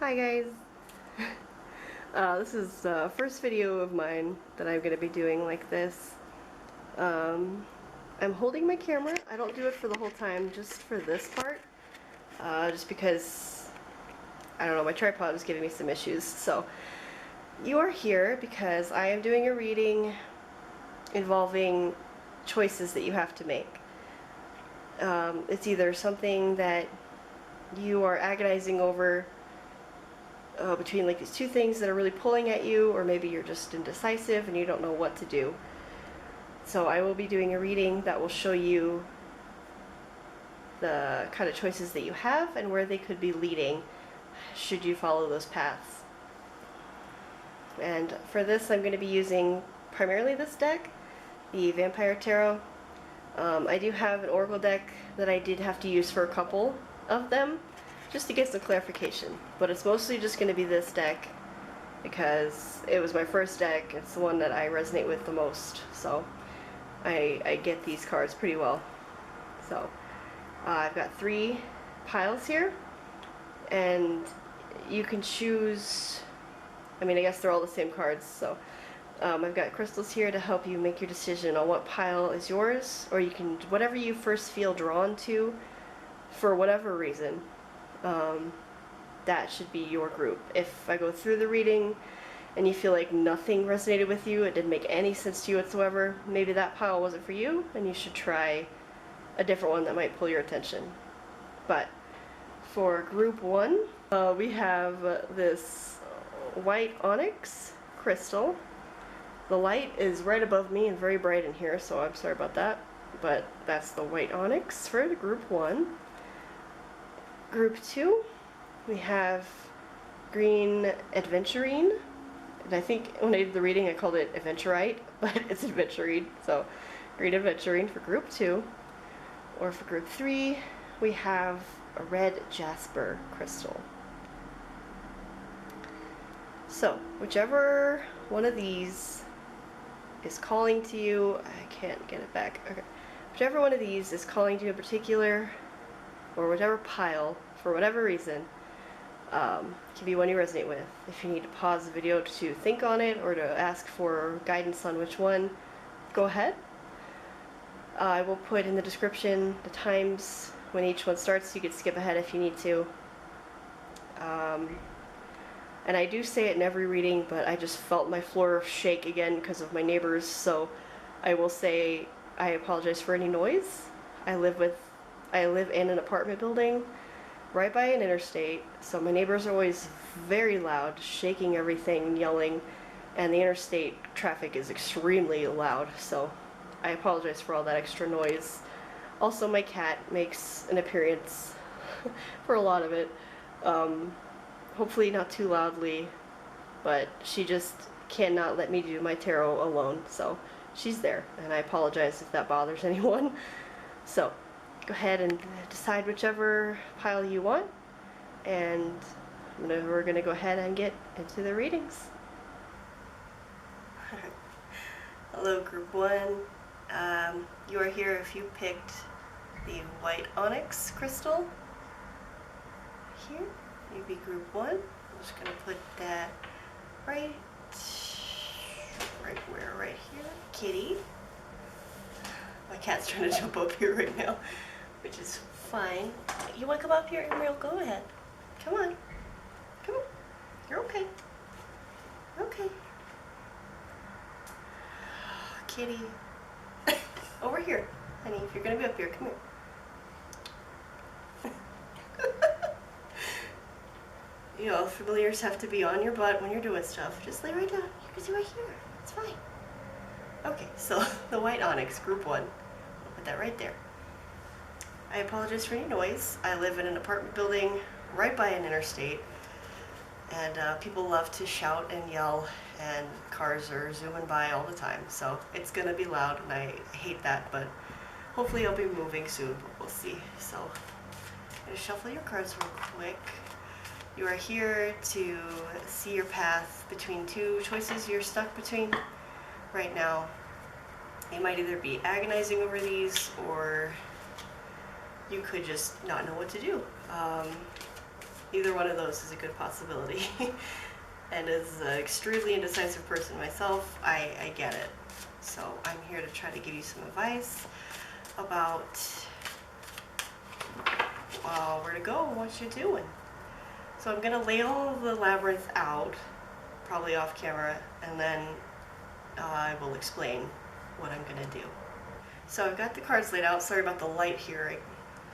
Hi guys! This is the first video of mine that I'm going to be doing like this. I'm holding my camera. I don't do it for the whole time, just for this part. Just because, I don't know, my tripod is giving me some issues. So, you are here because I am doing a reading involving choices that you have to make. It's either something that you are agonizing over between like these two things that are really pulling at you, or maybe you're just indecisive and you don't know what to do. So I will be doing a reading that will show you the kind of choices that you have and where they could be leading should you follow those paths. And for this I'm going to be using primarily this deck, the Vampire Tarot. I do have an Oracle deck that I did have to use for a couple of them, just to get some clarification, but it's mostly just going to be this deck because it was my first deck. It's the one that I resonate with the most, so I get these cards pretty well. So I've got 3 piles here, and you can choose, I mean, I guess they're all the same cards, so I've got crystals here to help you make your decision on what pile is yours, or you can, whatever you first feel drawn to for whatever reason. That should be your group. If I go through the reading and you feel like nothing resonated with you, it didn't make any sense to you whatsoever, maybe that pile wasn't for you and you should try a different one that might pull your attention. But for group 1, we have this white onyx crystal. The light is right above me and very bright in here, so I'm sorry about that, but that's the white onyx for the group 1. Group 2, we have green adventurine, and I think when I did the reading I called it adventurite, but it's adventurine, so green adventurine for group 2. Or for group 3, we have a red jasper crystal. So, whichever one of these is calling to you, I can't get it back, okay. Whichever one of these is calling to you in particular, or whatever pile, for whatever reason, can be one you resonate with. If you need to pause the video to think on it or to ask for guidance on which one, go ahead. I will put in the description the times when each one starts, so you can skip ahead if you need to. And I do say it in every reading, but I just felt my floor shake again because of my neighbors, so I will say I apologize for any noise. I live in an apartment building right by an interstate, so my neighbors are always very loud, shaking everything, yelling, and the interstate traffic is extremely loud, so I apologize for all that extra noise. Also, my cat makes an appearance for a lot of it. Hopefully not too loudly, but she just cannot let me do my tarot alone, so she's there, and I apologize if that bothers anyone. So go ahead and decide whichever pile you want, and we're going to go ahead and get into the readings. Hello group 1. You are here if you picked the white onyx crystal. Here, you'd be group 1. I'm just going to put that right here. Kitty. My cat's trying to jump up here right now, which is fine. You want to come up here, Emerald? Go ahead. Come on. Come on. You're okay. Okay. Kitty. Over here. Honey, if you're going to be up here, come here. You know, familiars have to be on your butt when you're doing stuff. Just lay right down. You can sit right here. It's fine. Okay, so the white onyx, group 1. I'll put that right there. I apologize for any noise. I live in an apartment building right by an interstate, and people love to shout and yell, and cars are zooming by all the time, so it's gonna be loud, and I hate that, but hopefully I'll be moving soon, but we'll see. So I'm gonna shuffle your cards real quick. You are here to see your path between 2 choices you're stuck between right now. You might either be agonizing over these, or you could just not know what to do. either one of those is a good possibility. And as an extremely indecisive person myself, I get it. So I'm here to try to give you some advice about where to go and what you're doing. So I'm going to lay all of the labyrinth out, probably off camera, and then I will explain what I'm going to do. So I've got the cards laid out. Sorry about the light here.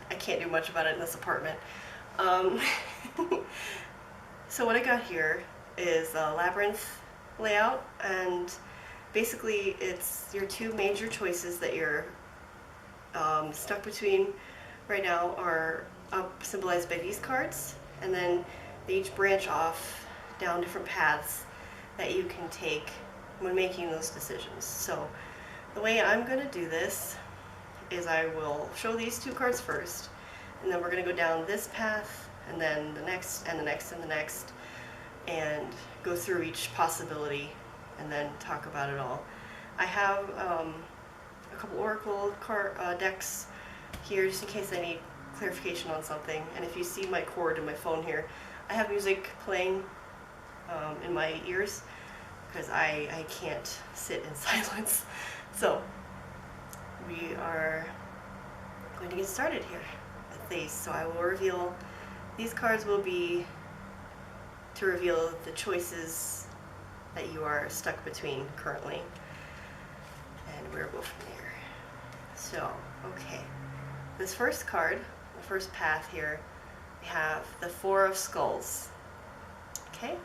I can't do much about it in this apartment. So what I got here is a labyrinth layout, and basically it's your two major choices that you're stuck between right now are symbolized by these cards, and then they each branch off down different paths that you can take when making those decisions. So the way I'm going to do this is I will show these two cards first, and then we're going to go down this path, and then the next, and the next, and the next, and go through each possibility, and then talk about it all. I have a couple oracle decks here just in case I need clarification on something. And if you see my cord in my phone here, I have music playing in my ears because I can't sit in silence. So we are going to get started here with these. So I will reveal, these cards will be to reveal the choices that you are stuck between currently, and we'll go from there. So, okay, this first card, the first path here, we have the Four of Skulls, okay,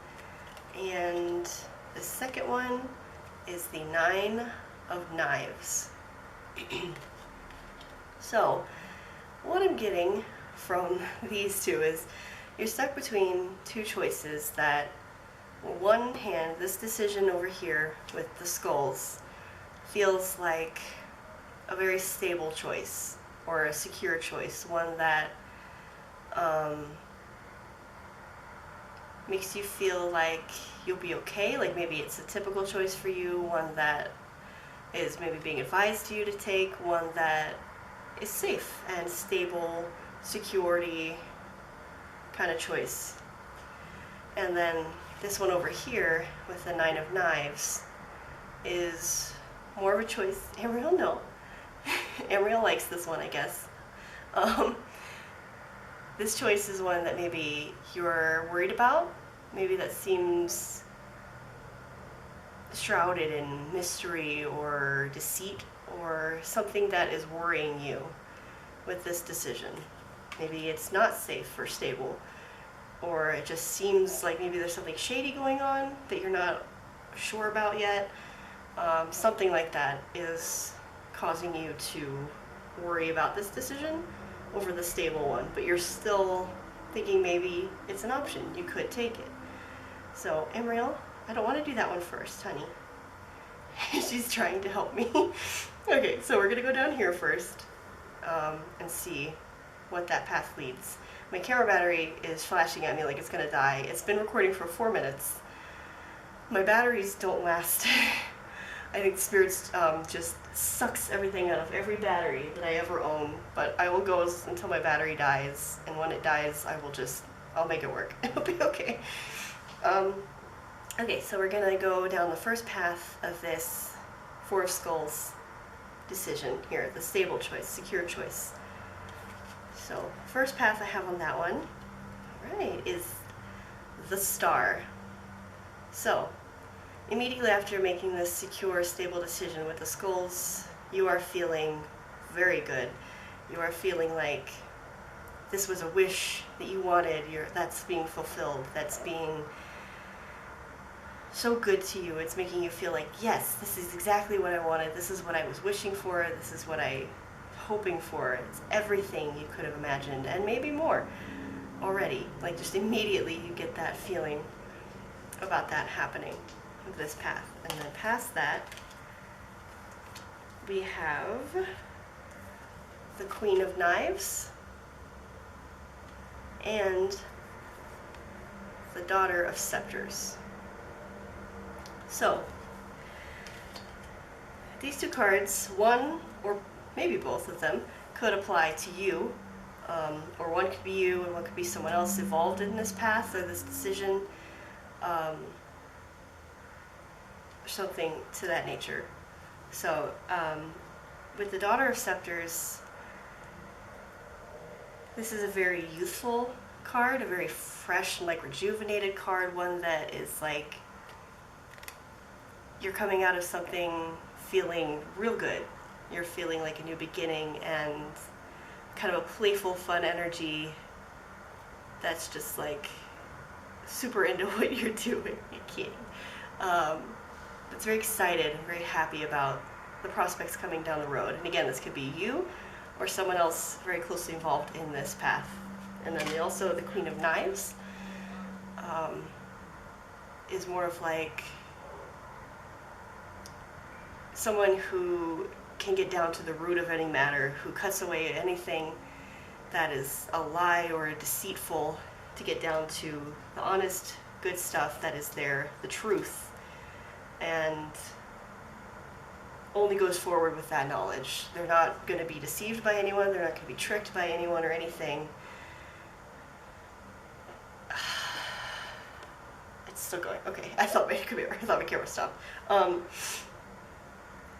and the second one is the Nine of Knives. So, what I'm getting from these two is you're stuck between two choices that, on one hand, this decision over here with the skulls feels like a very stable choice or a secure choice, one that makes you feel like you'll be okay, like maybe it's a typical choice for you, one that is maybe being advised to you to take, one that is safe and stable, security kind of choice. And then this one over here with the Nine of Knives is more of a choice. Amriel, no. Amriel likes this one, I guess. This choice is one that maybe you're worried about, maybe that seems shrouded in mystery or deceit or something that is worrying you with this decision. Maybe it's not safe or stable, or it just seems like maybe there's something shady going on that you're not sure about yet. Something like that is causing you to worry about this decision over the stable one, but you're still thinking maybe it's an option, you could take it. So, Amriel, I don't want to do that one first, honey. She's trying to help me. Okay, so we're going to go down here first and see what that path leads. My camera battery is flashing at me like it's gonna die. It's been recording for 4 minutes. My batteries don't last. I think Spirits just sucks everything out of every battery that I ever own, but I will go until my battery dies, and when it dies, I'll make it work. It'll be okay. Okay, so we're gonna go down the first path of this Four of Skulls decision here, the stable choice, secure choice. So, first path I have on that one, right, is the Star. So, immediately after making this secure, stable decision with the skulls, you are feeling very good. You are feeling like this was a wish that you wanted, that's being fulfilled, that's being so good to you. It's making you feel like, yes, this is exactly what I wanted, this is what I was wishing for, this is what I hoping for. It's everything you could have imagined, and maybe more already. Like, just immediately you get that feeling about that happening with this path. And then past that, we have the Queen of Knives and the Daughter of Scepters. So, these two cards, one or maybe both of them, could apply to you or one could be you and one could be someone else involved in this path or this decision, something to that nature. So with the Daughter of Scepters, this is a very youthful card, a very fresh and like rejuvenated card, one that is like you're coming out of something feeling real good. You're feeling like a new beginning and kind of a playful, fun energy that's just like super into what you're doing. You're kidding. That's very excited and very happy about the prospects coming down the road. And again, this could be you or someone else very closely involved in this path. And then also the Queen of Knives is more of like someone who can get down to the root of any matter, who cuts away anything that is a lie or deceitful to get down to the honest, good stuff that is there, the truth, and only goes forward with that knowledge. They're not going to be deceived by anyone, they're not going to be tricked by anyone or anything. It's still going. Okay, I thought my camera stopped.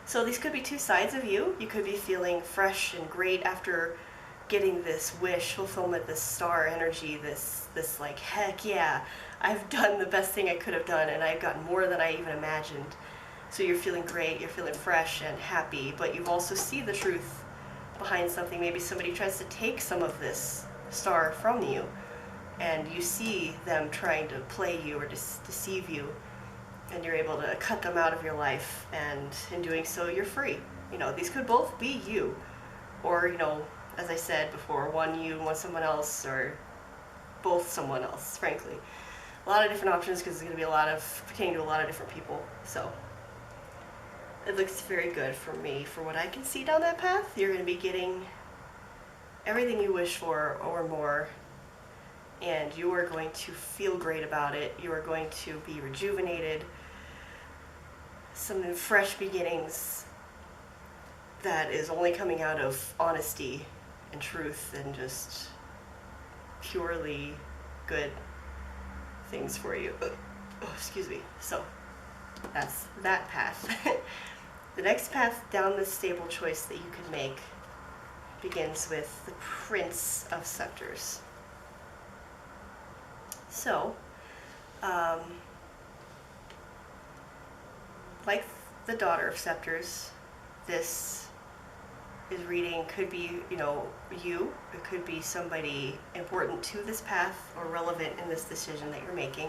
So these could be two sides of you. You could be feeling fresh and great after getting this wish fulfillment, this star energy, this like, heck yeah, I've done the best thing I could have done and I've gotten more than I even imagined. So you're feeling great, you're feeling fresh and happy, but you also see the truth behind something. Maybe somebody tries to take some of this star from you and you see them trying to play you or deceive you, and you're able to cut them out of your life, and in doing so you're free. You know, these could both be you, or, you know, as I said before, one you and one someone else, or both someone else, frankly. A lot of different options because it's going to be pertaining to a lot of different people. So it looks very good for me for what I can see down that path. You're going to be getting everything you wish for or more, and you are going to feel great about it. You are going to be rejuvenated, some fresh beginnings that is only coming out of honesty and truth and just purely good things for you. Oh, excuse me. So that's that path. The next path down this stable choice that you can make begins with the Prince of Scepters. So, like the Daughter of Scepters, this is reading could be, you know, you. It could be somebody important to this path or relevant in this decision that you're making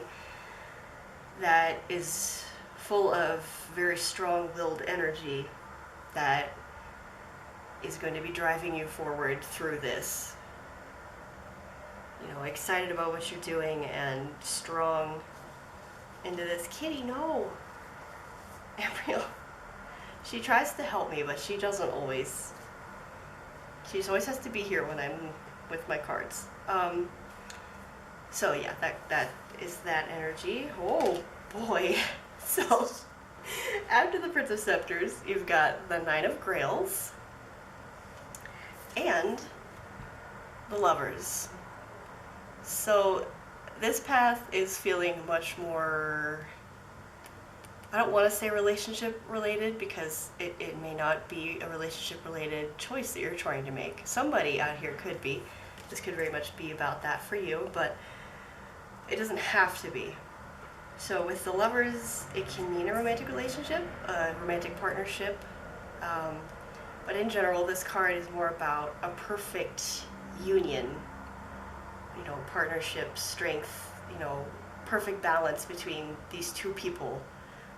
that is full of very strong-willed energy that is going to be driving you forward through this. You know, excited about what you're doing and strong into this. Kitty, no! Ariel. She tries to help me, but she doesn't always. She always has to be here when I'm with my cards. So yeah, that is that energy. Oh boy. So after the Prince of Scepters, you've got the Nine of Grails and the Lovers. So this path is feeling much more, I don't want to say relationship related because it may not be a relationship related choice that you're trying to make. Somebody out here could be. This could very much be about that for you, but it doesn't have to be. So with the Lovers, it can mean a romantic relationship, a romantic partnership, but in general, this card is more about a perfect union, you know, partnership, strength, you know, perfect balance between these two people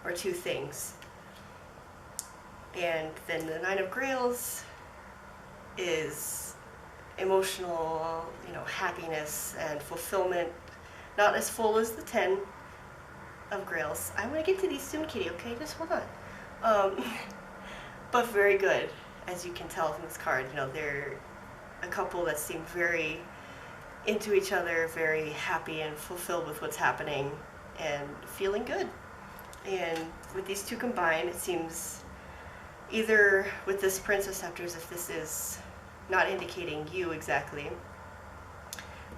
or two things. And then the Nine of Grails is emotional, you know, happiness and fulfillment, not as full as the 10 of Grails. I'm going to get to these soon, Kitty, okay? Just hold on. But very good, as you can tell from this card. You know, they're a couple that seem very into each other, very happy and fulfilled with what's happening and feeling good. And with these two combined, it seems either with this Prince of Scepters, if this is not indicating you exactly,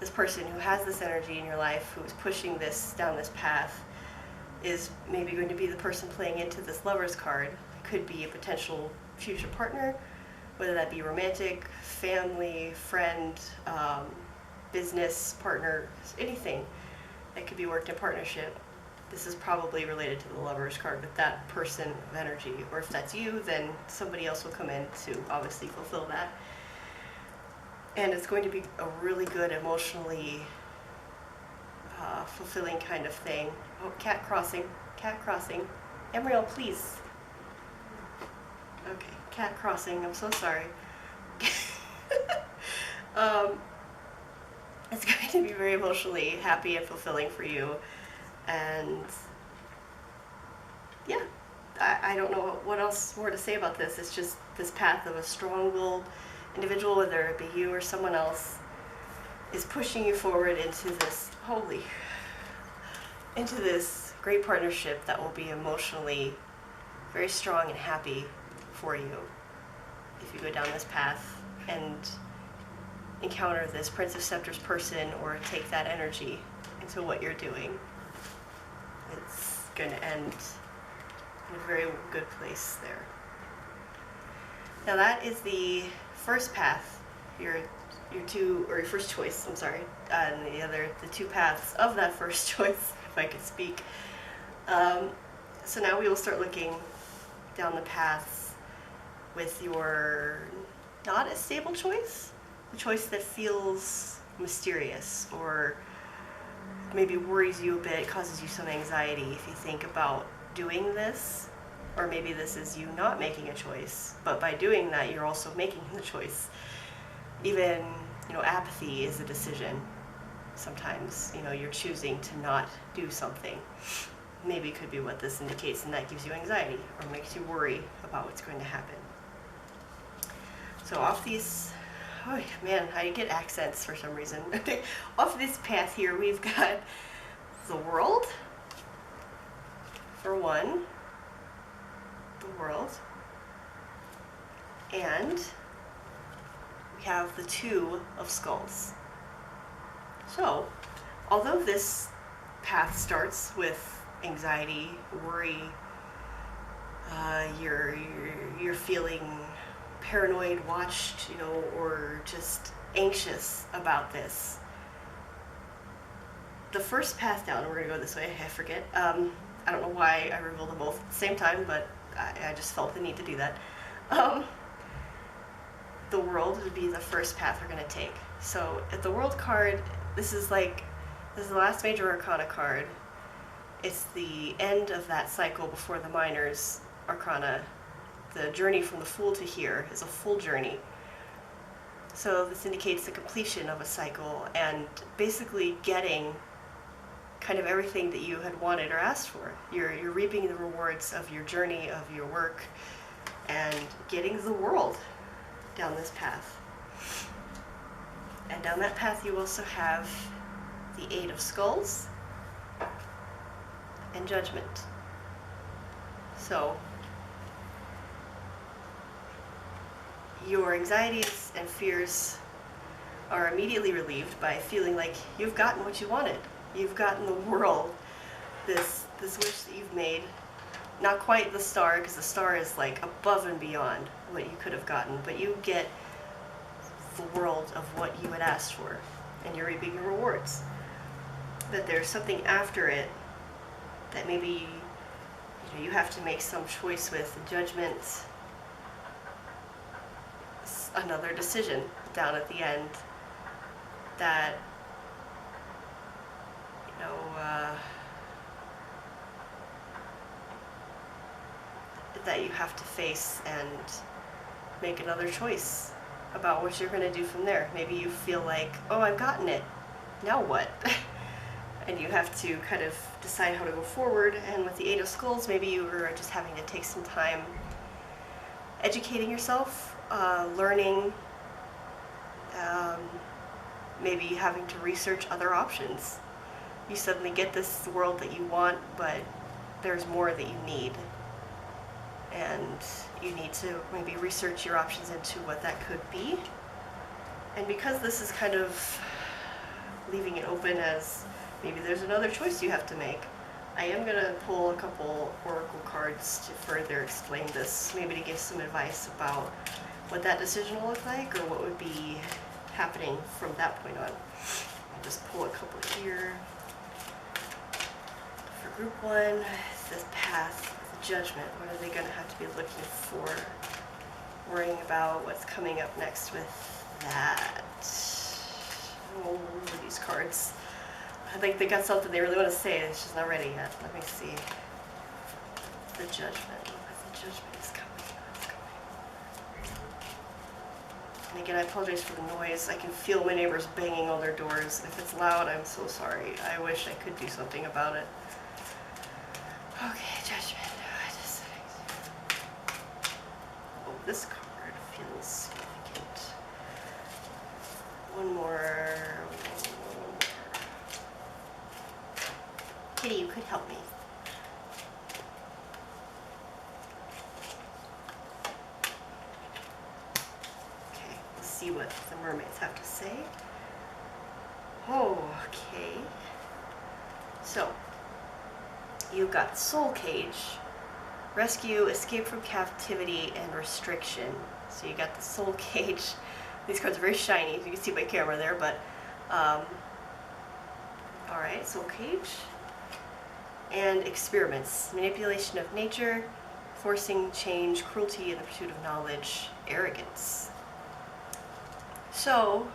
this person who has this energy in your life, who is pushing this down this path, is maybe going to be the person playing into this Lover's card. It could be a potential future partner, whether that be romantic, family, friend, business partner, anything that could be worked in partnership. This is probably related to the Lover's card with that person of energy. Or if that's you, then somebody else will come in to obviously fulfill that. And it's going to be a really good, emotionally fulfilling kind of thing. Oh, cat crossing. Cat crossing. Emriel, please. Okay, cat crossing. I'm so sorry. It's going to be very emotionally happy and fulfilling for you. And yeah, I don't know what else more to say about this. It's just this path of a strong-willed individual, whether it be you or someone else, is pushing you forward into this great partnership that will be emotionally very strong and happy for you if you go down this path and encounter this Prince of Scepters person or take that energy into what you're doing. It's going to end in a very good place there. Now that is the first path, your first choice, I'm sorry, and the two paths of that first choice, if I could speak. So now we will start looking down the paths with your not as stable choice, the choice that feels mysterious or maybe worries you a bit, causes you some anxiety if you think about doing this, or maybe this is you not making a choice, but by doing that you're also making the choice. Even, apathy is a decision. Sometimes, you're choosing to not do something. Maybe it could be what this indicates, and that gives you anxiety or makes you worry about what's going to happen. So off these, oh man, I get accents for some reason. Off this path here, we've got the World, for one, the World, and we have the Two of Skulls. So, although this path starts with anxiety, worry, you're feeling paranoid, watched, or just anxious about this. The first path down, we're going to go this way, I forget. I don't know why I revealed them both at the same time, but I just felt the need to do that. The World would be the first path we're going to take. So at the World card, this is the last major arcana card. It's the end of that cycle before the Minor's Arcana. The journey from the Fool to here is a full journey. So this indicates the completion of a cycle and basically getting kind of everything that you had wanted or asked for. You're reaping the rewards of your journey, of your work, and getting the World down this path. And down that path you also have the Eight of Skulls and Judgment. So your anxieties and fears are immediately relieved by feeling like you've gotten what you wanted. You've gotten the World, this wish that you've made. Not quite the Star, because the Star is like above and beyond what you could have gotten, but you get the World of what you had asked for, and you're reaping your rewards. But there's something after it that maybe you have to make some choice with. Judgment, another decision down at the end that that you have to face and make another choice about what you're going to do from there. Maybe you feel like, oh, I've gotten it, now what? And you have to kind of decide how to go forward. And with the Eight of Skulls, maybe you are just having to take some time educating yourself, learning, maybe having to research other options. You suddenly get this World that you want, but there's more that you need. And you need to maybe research your options into what that could be. And because this is kind of leaving it open as maybe there's another choice you have to make. I am going to pull a couple oracle cards to further explain this, maybe to give some advice about what that decision will look like or what would be happening from that point on. I'll just pull a couple here. For group one, this path, the judgment, what are they going to have to be looking for? Worrying about what's coming up next with that. Oh, these cards. I think they got something they really want to say, it's just not ready yet. Let me see. The judgment. The judgment is coming. It's coming. And again, I apologize for the noise. I can feel my neighbors banging on their doors. If it's loud, I'm so sorry. I wish I could do something about it. Okay, judgment. Oh, this card feels significant. One more. Kitty, you could help me. Okay, let's see what the mermaids have to say. Okay. So, you've got Soul Cage, Rescue, Escape from Captivity, and Restriction. So you got the Soul Cage. These cards are very shiny, as you can see by camera there, but alright, Soul Cage. And Experiments, Manipulation of Nature, Forcing Change, Cruelty in the Pursuit of Knowledge, Arrogance. So,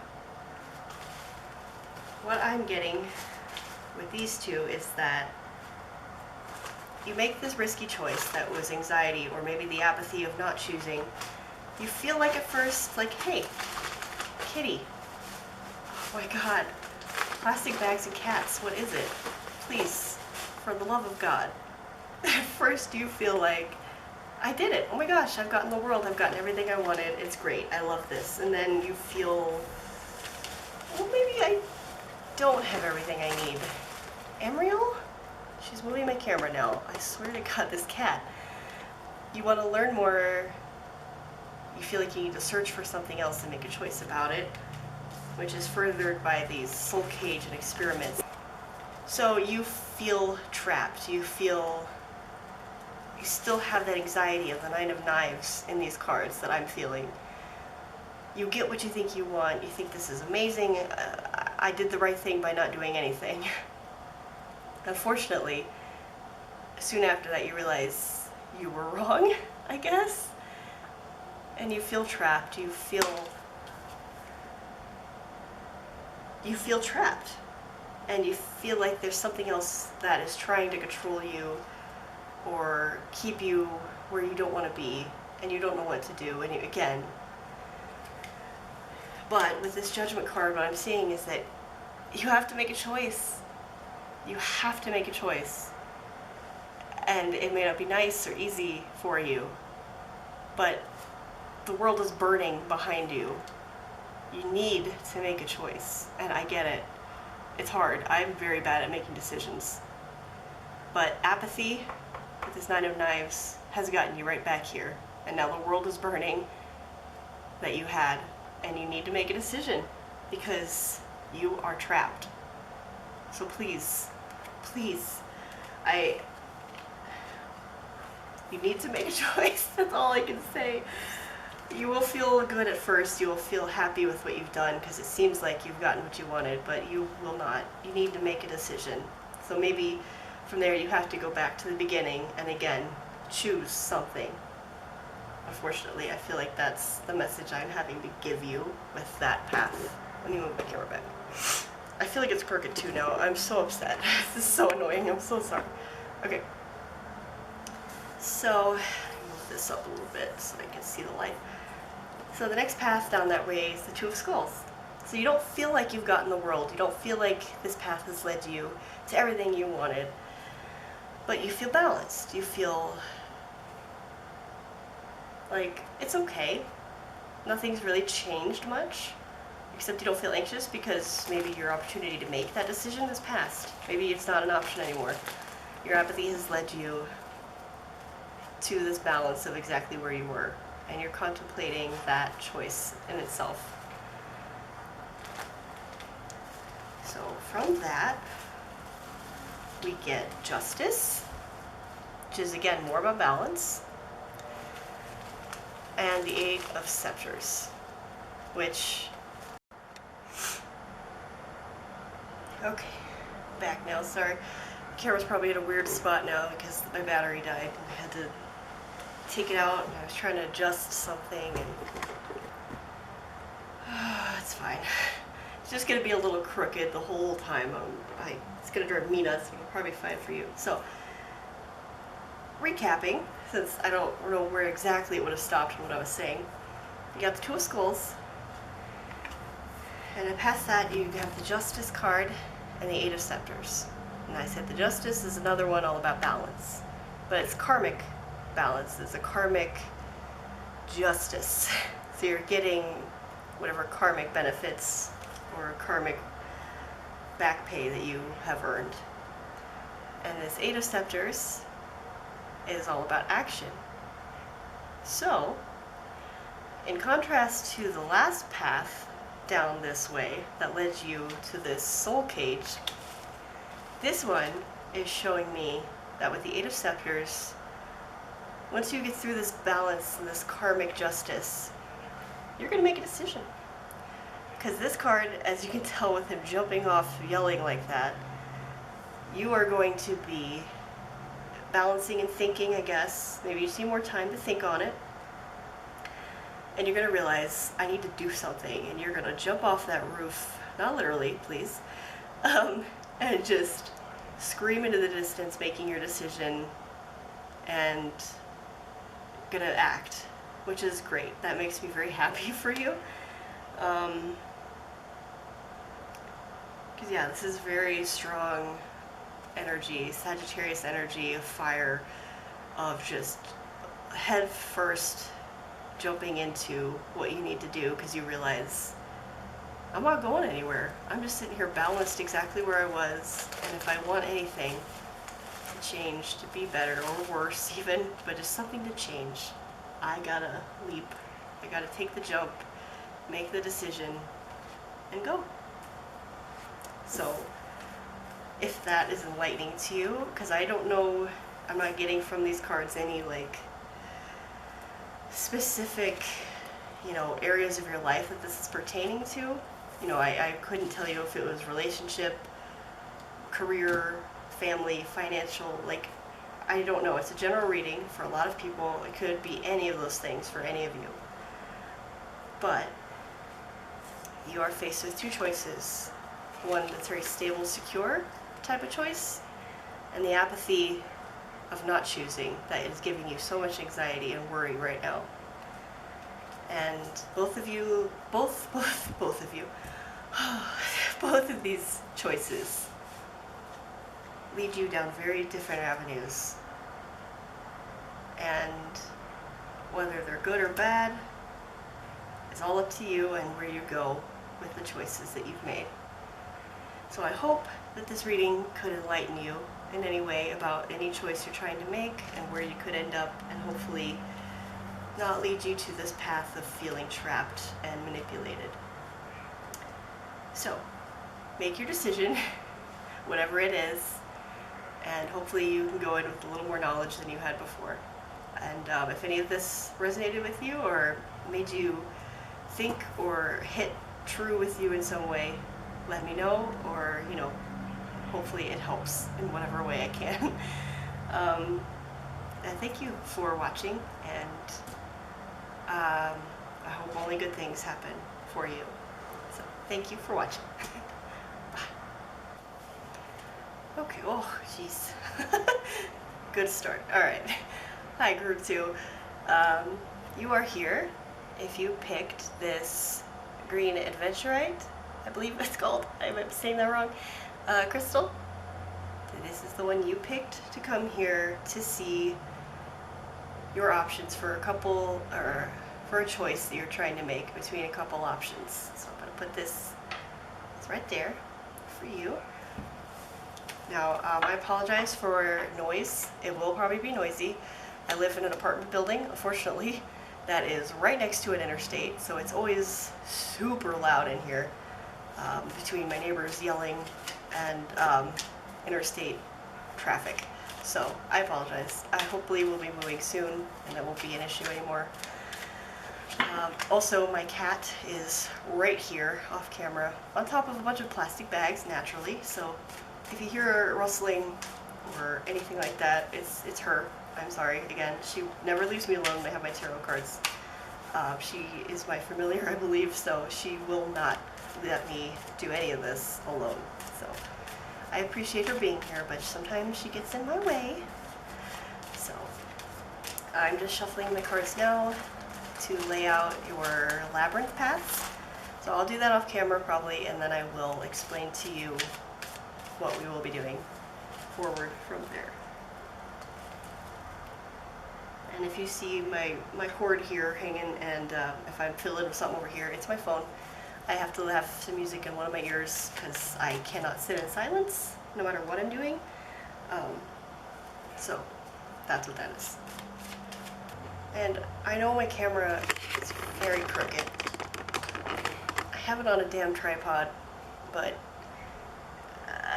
what I'm getting with these two is that you make this risky choice that was anxiety or maybe the apathy of not choosing. You feel like at first, like, hey, kitty, oh my god, plastic bags and cats, what is it? Please, for the love of God. At first you feel like, I did it, oh my gosh, I've gotten the world, I've gotten everything I wanted, it's great, I love this. And then you feel, well, maybe I don't have everything I need. Emriel? She's moving my camera now. I swear to God, this cat. You want to learn more, you feel like you need to search for something else and make a choice about it, which is furthered by these Soul Cage and Experiments. So you feel trapped, you feel, you still have that anxiety of the Nine of Knives in these cards that I'm feeling. You get what you think you want, you think this is amazing, I did the right thing by not doing anything. Unfortunately, soon after that you realize you were wrong, I guess, and you feel trapped, you feel trapped. And you feel like there's something else that is trying to control you or keep you where you don't want to be, and you don't know what to do, and again. But with this Judgment card, what I'm seeing is that you have to make a choice. You have to make a choice. And it may not be nice or easy for you, but the world is burning behind you. You need to make a choice, and I get it. It's hard. I'm very bad at making decisions. But apathy, with this Nine of Knives, has gotten you right back here. And now the world is burning that you had, and you need to make a decision because you are trapped. So please, please, you need to make a choice. That's all I can say. You will feel good at first, you will feel happy with what you've done because it seems like you've gotten what you wanted, but you will not. You need to make a decision. So maybe from there you have to go back to the beginning and again, choose something. Unfortunately, I feel like that's the message I'm having to give you with that path. Let me move my camera back. I feel like it's crooked too now. I'm so upset. This is so annoying. I'm so sorry. Okay. So, move this up a little bit so I can see the light. So the next path down that way is the Two of Skulls. So you don't feel like you've gotten the world. You don't feel like this path has led you to everything you wanted. But you feel balanced. You feel like it's okay. Nothing's really changed much. Except you don't feel anxious because maybe your opportunity to make that decision has passed. Maybe it's not an option anymore. Your apathy has led you to this balance of exactly where you were. And you're contemplating that choice in itself. So from that, we get Justice, which is again more about balance, and the Eight of Scepters, which, okay, back now, sorry. The camera's probably in a weird spot now because my battery died and I had to take it out, and I was trying to adjust something, and it's fine. It's just going to be a little crooked the whole time. It's going to drive me nuts, but it'll probably be fine for you. So, recapping, since I don't know where exactly it would have stopped in what I was saying. You got the Two of Skulls, and then past that you have the Justice card and the Eight of Scepters. And I said the Justice is another one all about balance, but it's karmic balance. It's a karmic justice. So you're getting whatever karmic benefits or karmic back pay that you have earned. And this Eight of Scepters is all about action. So, in contrast to the last path down this way that led you to this soul cage, this one is showing me that with the Eight of Scepters, once you get through this balance and this karmic justice, you're going to make a decision. Because this card, as you can tell with him jumping off, yelling like that, you are going to be balancing and thinking, I guess. Maybe you just need more time to think on it. And you're going to realize, I need to do something. And you're going to jump off that roof, not literally, please, and just scream into the distance, making your decision, and going to act, which is great. That makes me very happy for you. Because yeah, this is very strong energy, Sagittarius energy of fire, of just head first jumping into what you need to do because you realize, I'm not going anywhere. I'm just sitting here balanced exactly where I was, and if I want anything to change, to be better or worse even, but just something to change, I gotta leap. I gotta take the jump, make the decision, and go. So, if that is enlightening to you, because I don't know, I'm not getting from these cards any like specific, areas of your life that this is pertaining to. I couldn't tell you if it was relationship, career, family, financial, I don't know. It's a general reading for a lot of people. It could be any of those things for any of you. But you are faced with two choices. One that's very stable, secure type of choice, and the apathy of not choosing that is giving you so much anxiety and worry right now. And both of you, both of you, both of these choices lead you down very different avenues. And whether they're good or bad is all up to you and where you go with the choices that you've made. So I hope that this reading could enlighten you in any way about any choice you're trying to make and where you could end up, and hopefully not lead you to this path of feeling trapped and manipulated. So, make your decision, whatever it is, and hopefully you can go in with a little more knowledge than you had before. And if any of this resonated with you or made you think or hit true with you in some way, let me know, or, hopefully it helps in whatever way I can. And thank you for watching, and I hope only good things happen for you. So, thank you for watching. Bye. Okay, oh, jeez. Good start. Alright. Hi, group 2. You are here if you picked this green adventurite, I believe it's called. I might be saying that wrong. Crystal. This is the one you picked to come here to see your options for a couple, or for a choice that you're trying to make between a couple options. So I'm going to put this, it's right there for you. Now, I apologize for noise. It will probably be noisy. I live in an apartment building, unfortunately, that is right next to an interstate, so it's always super loud in here, between my neighbors yelling and interstate traffic. So I apologize. I hopefully will be moving soon and it won't be an issue anymore. Also, my cat is right here off camera on top of a bunch of plastic bags naturally. So if you hear her rustling or anything like that, it's her. I'm sorry. Again, she never leaves me alone when I have my tarot cards. She is my familiar, I believe, so she will not let me do any of this alone. So I appreciate her being here, but sometimes she gets in my way. So I'm just shuffling the cards now to lay out your labyrinth paths. So I'll do that off camera probably, and then I will explain to you what we will be doing forward from there. And if you see my cord here hanging, and if I'm fiddling with something over here, it's my phone. I have to have some music in one of my ears because I cannot sit in silence no matter what I'm doing. So that's what that is. And I know my camera is very crooked. I have it on a damn tripod, but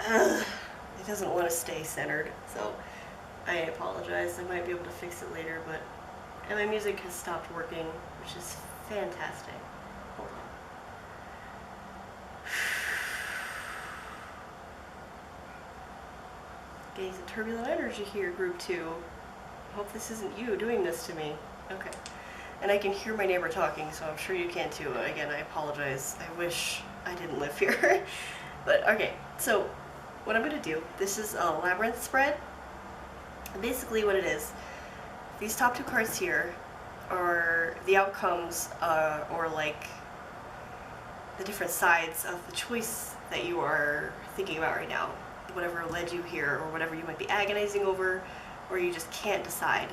it doesn't want to stay centered, so I apologize. I might be able to fix it later, but and my music has stopped working, which is fantastic. Hold on. Getting some turbulent energy here, group 2. Hope this isn't you doing this to me. Okay. And I can hear my neighbor talking, so I'm sure you can too. Again, I apologize. I wish I didn't live here. But okay, so what I'm going to do, this is a labyrinth spread. Basically what it is, these top 2 cards here are the outcomes, or like the different sides of the choice that you are thinking about right now. Whatever led you here, or whatever you might be agonizing over, or you just can't decide.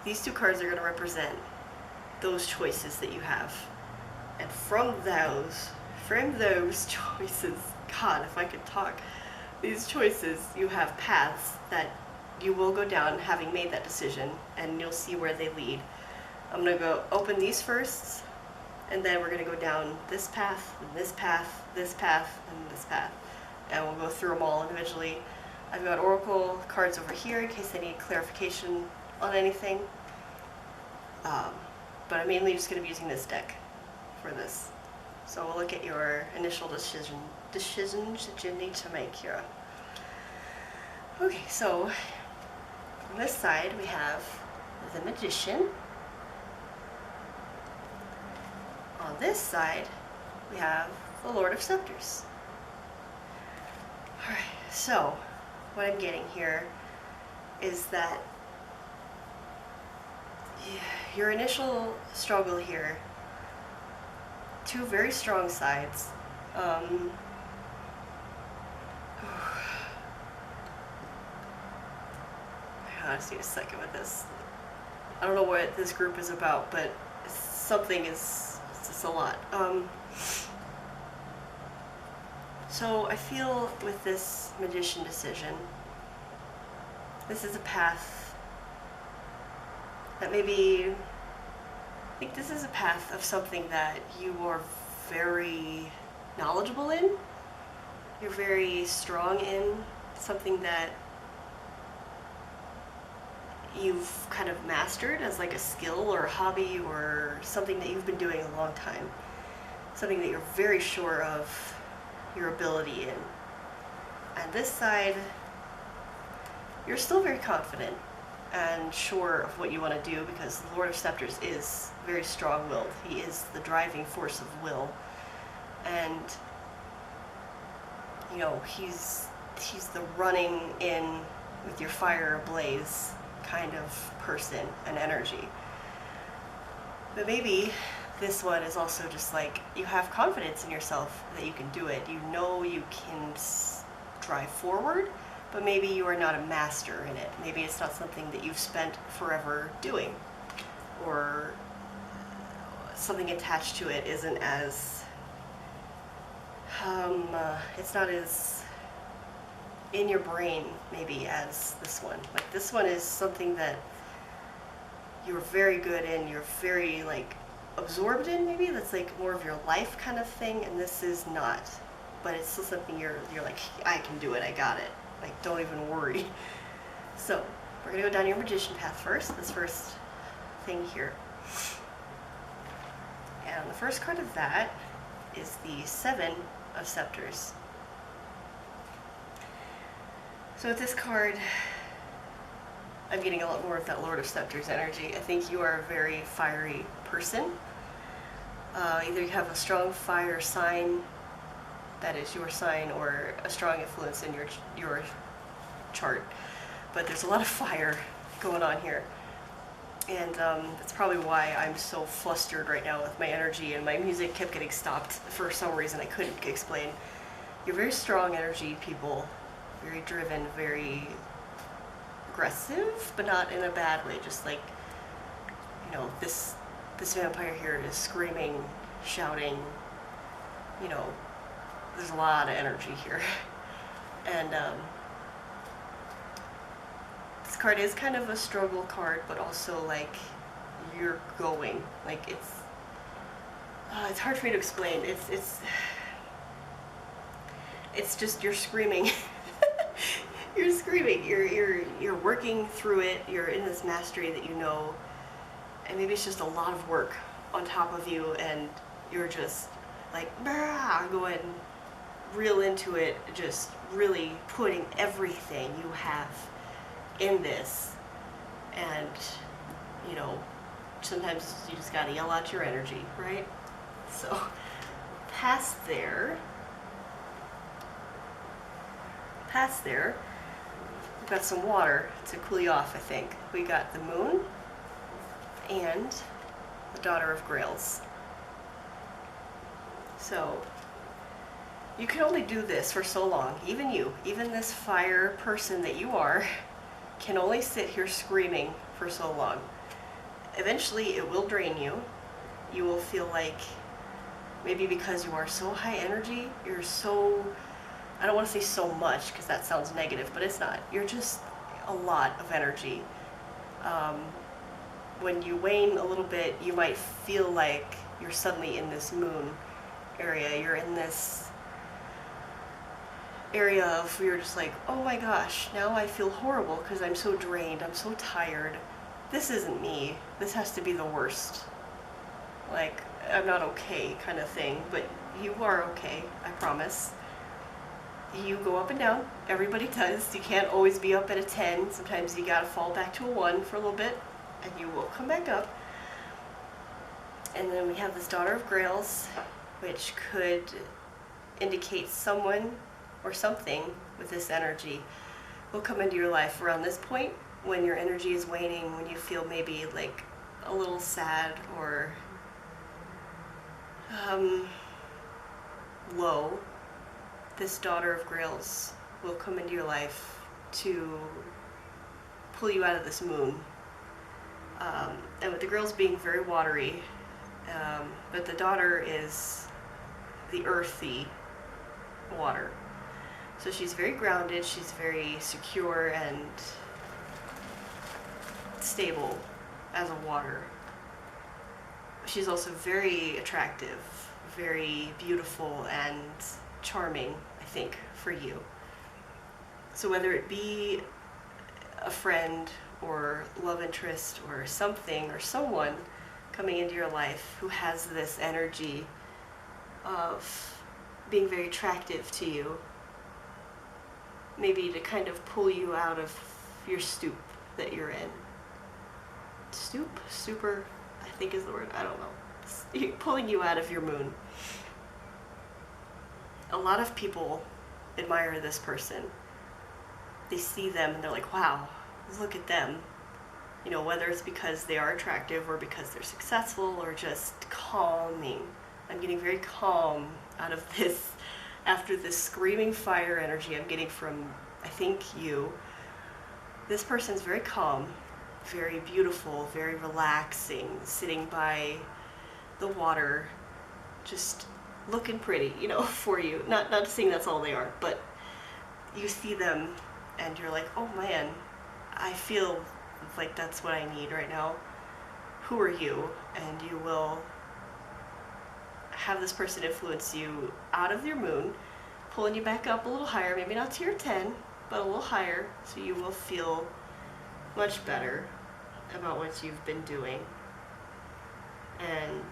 These 2 cards are going to represent those choices that you have. And from those choices, God, if I could talk, these choices, you have paths that you will go down having made that decision, and you'll see where they lead. I'm going to go open these first, and then we're going to go down this path, and this path, this path, and this path. And we'll go through them all individually. I've got oracle cards over here in case I need clarification on anything. But I'm mainly just going to be using this deck for this. So we'll look at your initial decisions that you need to make here. Okay, so on this side we have the Magician. On this side we have the Lord of Scepters. Alright, so what I'm getting here is that your initial struggle here, 2 very strong sides. I honestly need a second with this. I don't know what this group is about, but something is, it's a lot. So I feel with this Magician decision, this is a path that maybe, I think this is a path of something that you are very knowledgeable in, you're very strong in, something that you've kind of mastered as like a skill or a hobby or something that you've been doing a long time, something that you're very sure of your ability in. And this side, you're still very confident and sure of what you want to do, because the Lord of Scepters is very strong-willed. He is the driving force of will, and you know, he's the running in with your fire ablaze kind of person and energy. But maybe this one is also just like, you have confidence in yourself that you can do it. You know you can drive forward, but maybe you are not a master in it. Maybe it's not something that you've spent forever doing, or something attached to it isn't as, it's not as in your brain maybe as this one. Like this one is something that you're very good in, you're very like absorbed in maybe, that's like more of your life kind of thing, and this is not. but it's still something you're like, I can do it, I got it. Like, don't even worry. So, we're gonna go down your magician path first, this first thing here. And the first card of that is the Seven of Scepters. So with this card, I'm getting a lot more of that Lord of Scepters energy. I think you are a very fiery person. Either you have a strong fire sign, that is your sign, or a strong influence in your chart. But there's a lot of fire going on here. And that's probably why I'm so flustered right now with my energy, and my music kept getting stopped for some reason I couldn't explain. You're very strong energy people, very driven, very aggressive, but not in a bad way. Just like, you know, this vampire here is screaming, shouting, you know, there's a lot of energy here. And this card is kind of a struggle card, but also like you're going. Like it's hard for me to explain. It's just you're screaming. You're screaming. You're working through it. You're in this mastery that you know, and maybe it's just a lot of work on top of you, and you're just like going real into it, just really putting everything you have in this. And you know, sometimes you just gotta yell out your energy, right? So past there, we've got some water to cool you off. I think we got the Moon and the Daughter of Grails. So you can only do this for so long. Even you, even this fire person that you are, can only sit here screaming for so long. Eventually it will drain you. You will feel like, maybe because you are so high energy, you're so, I don't want to say so much because that sounds negative, but it's not. You're just a lot of energy. When you wane a little bit, you might feel like you're suddenly in this moon area. You're in this area of, you're just like, oh my gosh, now I feel horrible because I'm so drained, I'm so tired. This isn't me. This has to be the worst. Like, I'm not okay kind of thing, but you are okay, I promise. You go up and down. Everybody does. You can't always be up at a 10. Sometimes you gotta fall back to a 1 for a little bit, and you will come back up. And then we have this Daughter of Grails, which could indicate someone or something with this energy will come into your life around this point when your energy is waning, when you feel maybe like a little sad or low. This Daughter of Grails will come into your life to pull you out of this moon. And with the Grails being very watery, but the Daughter is the earthy water. So she's very grounded, she's very secure and stable as a water. She's also very attractive, very beautiful and charming, I think, for you. So whether it be a friend or love interest or something or someone coming into your life who has this energy of being very attractive to you, maybe to kind of pull you out of your stoop that you're in. Stoop? Super, I think is the word, I don't know. Pulling you out of your moon. A lot of people admire this person. They see them and they're like, wow, look at them. You know, whether it's because they are attractive or because they're successful or just calming. I'm getting very calm out of this, after this screaming fire energy I'm getting from, I think, you. This person's very calm, very beautiful, very relaxing, sitting by the water, just looking pretty, you know, for you. Not saying that's all they are, but you see them and you're like, oh man, I feel like that's what I need right now. Who are you? And you will have this person influence you out of your moon pulling you back up a little higher, maybe not to your 10, but a little higher, so you will feel much better about what you've been doing. And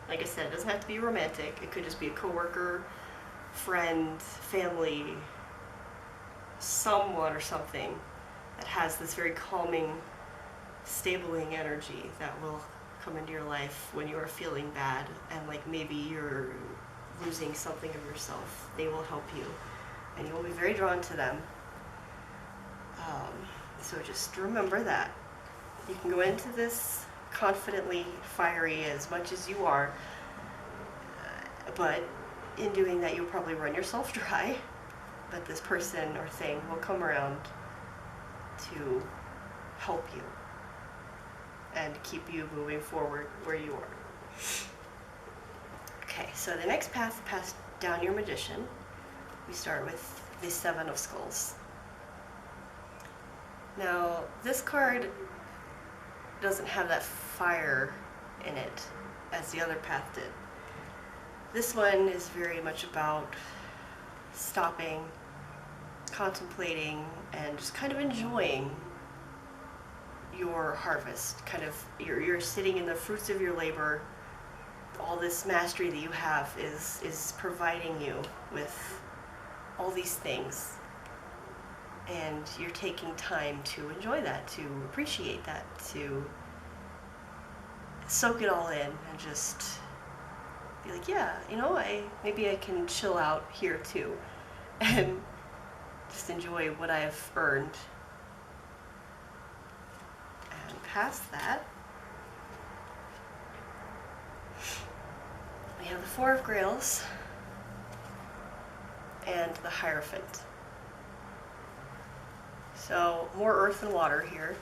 like I said, it doesn't have to be romantic. It could just be a coworker, friend, family, someone or something that has this very calming, stabling energy that will come into your life when you are feeling bad and like maybe you're losing something of yourself. They will help you and you will be very drawn to them. So just remember that. You can go into this confidently fiery as much as you are, but in doing that you'll probably run yourself dry, but this person or thing will come around to help you and keep you moving forward where you are. Okay, so the next path down your magician, we start with the Seven of Skulls. Now, this card doesn't have that fire in it as the other path did. This one is very much about stopping, contemplating, and just kind of enjoying your harvest. Kind of, you're sitting in the fruits of your labor. All this mastery that you have is providing you with all these things. And you're taking time to enjoy that, to appreciate that, to soak it all in and just be like, yeah, you know, maybe I can chill out here too and just enjoy what I've earned. And past that, we have the Four of Grails and the Hierophant. So more earth and water here.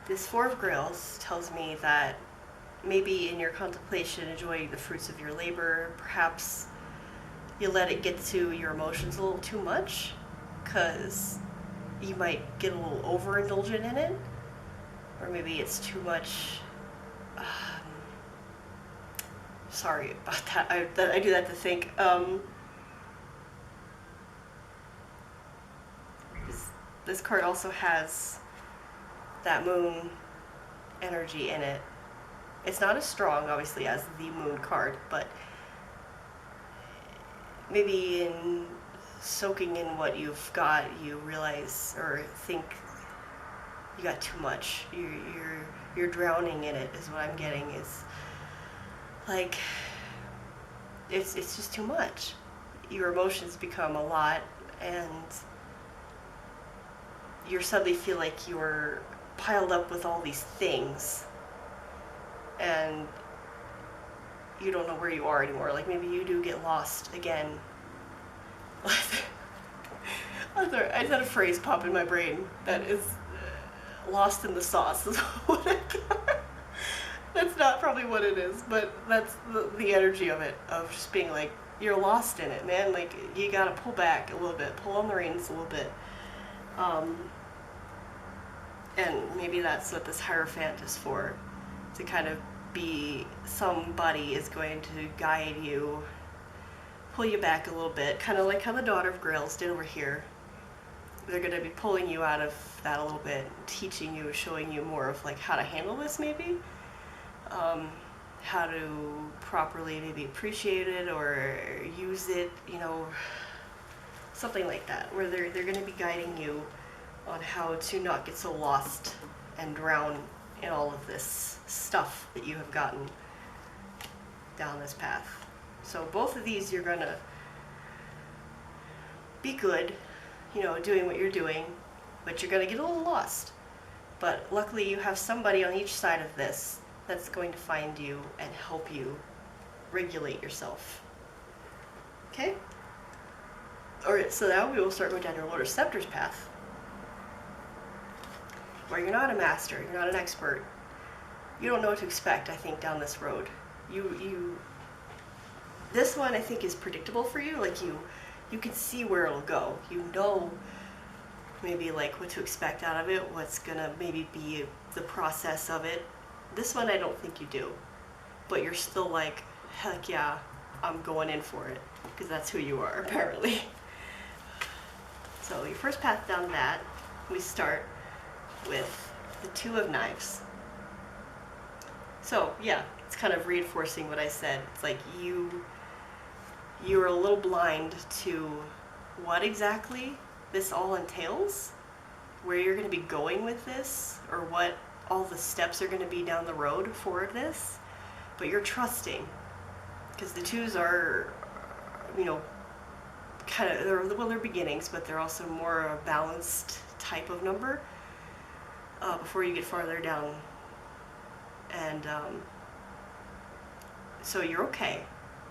This Four of Grails tells me that maybe in your contemplation, enjoying the fruits of your labor, perhaps you let it get to your emotions a little too much, because you might get a little overindulgent in it, or maybe it's too much. Sorry about that. I do that to think. This card also has that moon energy in it. It's not as strong, obviously, as the moon card, but maybe in soaking in what you've got, you realize or think you got too much. You're drowning in it, is what I'm getting. Is like it's just too much. Your emotions become a lot, and you suddenly feel like you're piled up with all these things and you don't know where you are anymore. Like maybe you do get lost again. I just had a phrase pop in my brain that is lost in the sauce is what I got. That's not probably what it is, but that's the energy of it, of just being like, you're lost in it, man. Like you gotta pull back a little bit, pull on the reins a little bit. And maybe that's what this Hierophant is for, to kind of be somebody is going to guide you, pull you back a little bit, kind of like how the Daughter of Grails did over here. They're going to be pulling you out of that a little bit, teaching you, showing you more of like how to handle this maybe, how to properly maybe appreciate it or use it, you know, something like that, where they're going to be guiding you on how to not get so lost and drown in all of this stuff that you have gotten down this path. So both of these you're gonna be good, you know, doing what you're doing, but you're gonna get a little lost. But luckily you have somebody on each side of this that's going to find you and help you regulate yourself. Okay? Alright, so now we will start going down your Lotus Scepter's path, where you're not a master, you're not an expert. You don't know what to expect, I think, down this road. This one I think is predictable for you. Like you can see where it'll go. You know maybe like what to expect out of it, what's gonna maybe be the process of it. This one I don't think you do, but you're still like, heck yeah, I'm going in for it, because that's who you are, apparently. So your first path down that, we start with the Two of Knives. So yeah, it's kind of reinforcing what I said. It's like you're a little blind to what exactly this all entails, where you're going to be going with this, or what all the steps are going to be down the road for this, but you're trusting, because the twos are, you know, kind of, they're beginnings, but they're also more a balanced type of number before you get farther down. And so you're okay,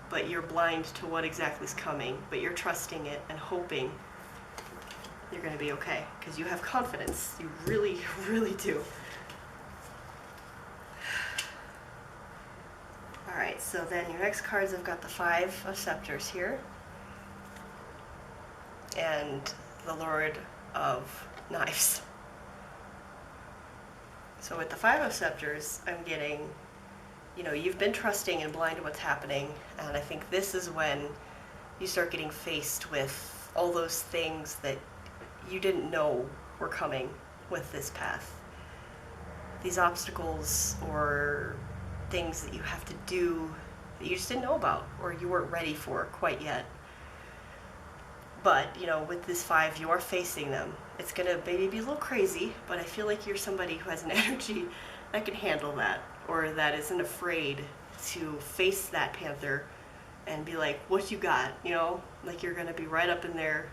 but you're blind to what exactly is coming, but you're trusting it and hoping you're going to be okay, because you have confidence. You really, really do. Alright, so then your next cards, I've got the Five of Scepters here, and the Lord of Knives. So with the Five of Scepters, I'm getting, you know, you've been trusting and blind to what's happening, and I think this is when you start getting faced with all those things that you didn't know were coming with this path. These obstacles or things that you have to do that you just didn't know about or you weren't ready for quite yet. But, you know, with this five, you are facing them. It's going to maybe be a little crazy, but I feel like you're somebody who has an energy that can handle that, or that isn't afraid to face that panther and be like, what you got, you know? Like, you're going to be right up in there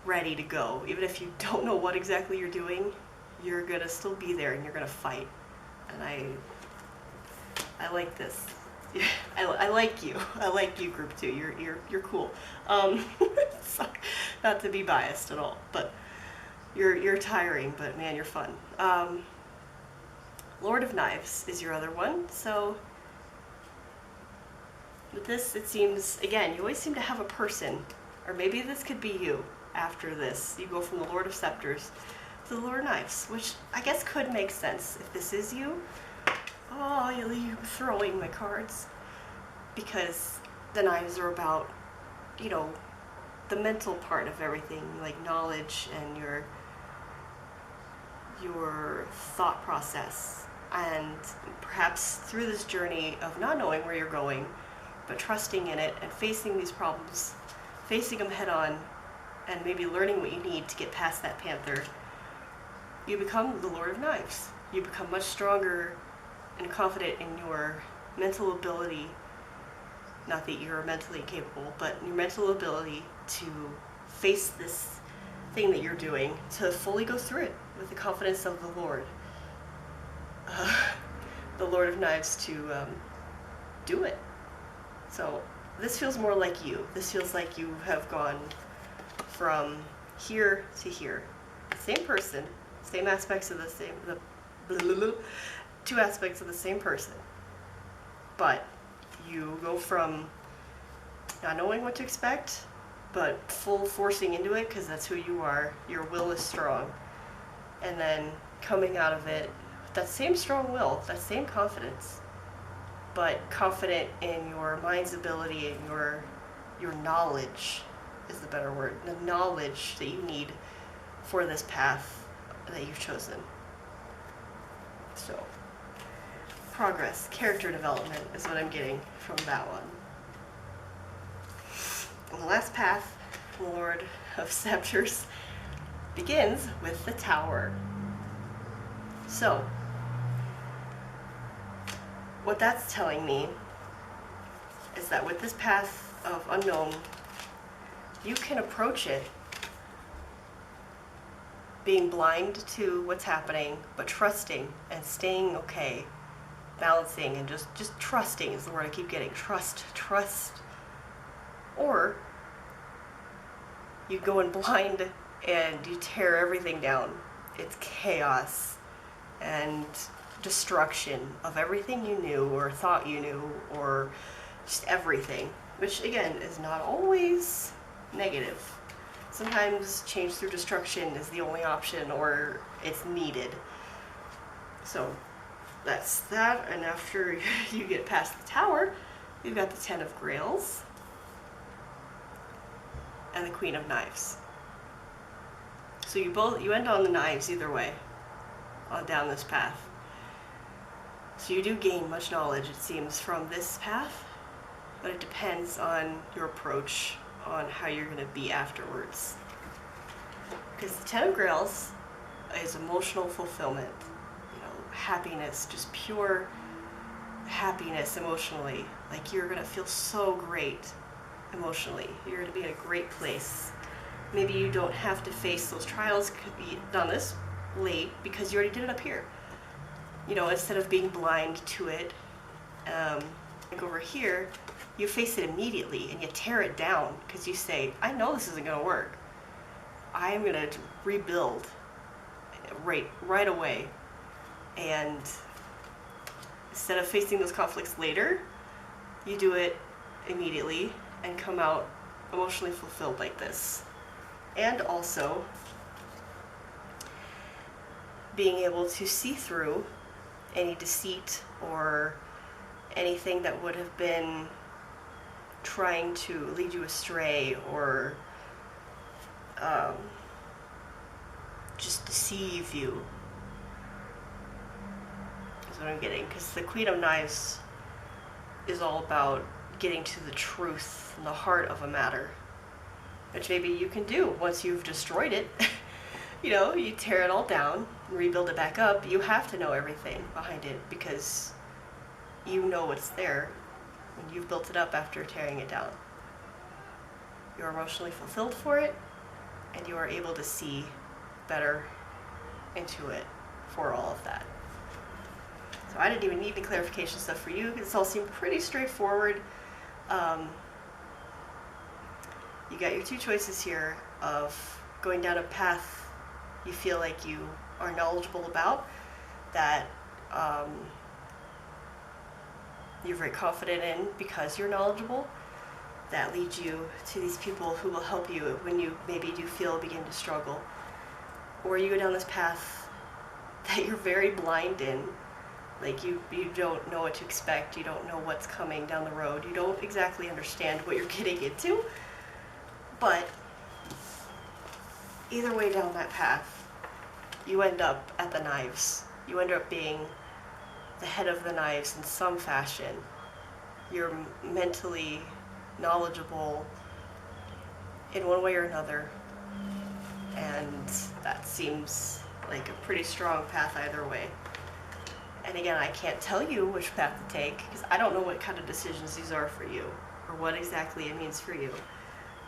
ready to go. Even if you don't know what exactly you're doing, you're going to still be there and you're going to fight. And I like this. I like you. I like you, group 2. You're cool. So, not to be biased at all, but you're tiring, but man, you're fun. Lord of Knives is your other one. So with this, it seems, again, you always seem to have a person, or maybe this could be you after this. You go from the Lord of Scepters to the Lord of Knives, which I guess could make sense if this is you. Oh, you're throwing my cards. Because the knives are about, you know, the mental part of everything, like knowledge and your thought process. And perhaps through this journey of not knowing where you're going, but trusting in it and facing these problems, facing them head on, and maybe learning what you need to get past that panther, you become the Lord of Knives. You become much stronger and confident in your mental ability, not that you're mentally incapable, but your mental ability to face this thing that you're doing, to fully go through it with the confidence of the Lord. The Lord of Knives to do it. So this feels more like you. This feels like you have gone from here to here. Same person, same aspects of the same, two aspects of the same person. But you go from not knowing what to expect, but full forcing into it because that's who you are. Your will is strong. And then coming out of it, that same strong will, that same confidence, but confident in your mind's ability and your knowledge is the better word. The knowledge that you need for this path that you've chosen. So, progress, character development is what I'm getting from that one. And the last path, Lord of Scepters, begins with the Tower. So, what that's telling me is that with this path of unknown, you can approach it being blind to what's happening, but trusting and staying okay, balancing and just trusting is the word I keep getting. Trust. Or you go in blind and you tear everything down. It's chaos and destruction of everything you knew or thought you knew, or just everything, which again is not always negative. Sometimes change through destruction is the only option, or it's needed. So that's that, and after you get past the Tower, We've got the Ten of Grails and the Queen of Knives. So you end on the knives either way, down this path. So you do gain much knowledge, it seems, from this path, but it depends on your approach, on how you're going to be afterwards. Because the Ten of Grails is emotional fulfillment, happiness, just pure happiness emotionally. Like, you're going to feel so great emotionally. You're going to be in a great place. Maybe you don't have to face those trials, could be done this late because you already did it up here. Instead of being blind to it, like over here, you face it immediately and you tear it down because you say, I know this isn't going to work. I'm going to rebuild right away. And instead of facing those conflicts later, you do it immediately and come out emotionally fulfilled like this. And also being able to see through any deceit or anything that would have been trying to lead you astray or just deceive you, is what I'm getting. Because the Queen of Knives is all about getting to the truth and the heart of a matter, which maybe you can do once you've destroyed it. You tear it all down and rebuild it back up. You have to know everything behind it because you know what's there when you've built it up after tearing it down. You're emotionally fulfilled for it, and you are able to see better into it for all of that. So I didn't even need any clarification stuff for you. This all seemed pretty straightforward. You got your two choices here of going down a path you feel like you are knowledgeable about, that you're very confident in because you're knowledgeable, that leads you to these people who will help you when you maybe do begin to struggle. Or you go down this path that you're very blind in, like you don't know what to expect, you don't know what's coming down the road, you don't exactly understand what you're getting into, but either way down that path, you end up at the knives. You end up being the head of the knives in some fashion. You're mentally knowledgeable in one way or another, and that seems like a pretty strong path either way. And again, I can't tell you which path to take because I don't know what kind of decisions these are for you or what exactly it means for you,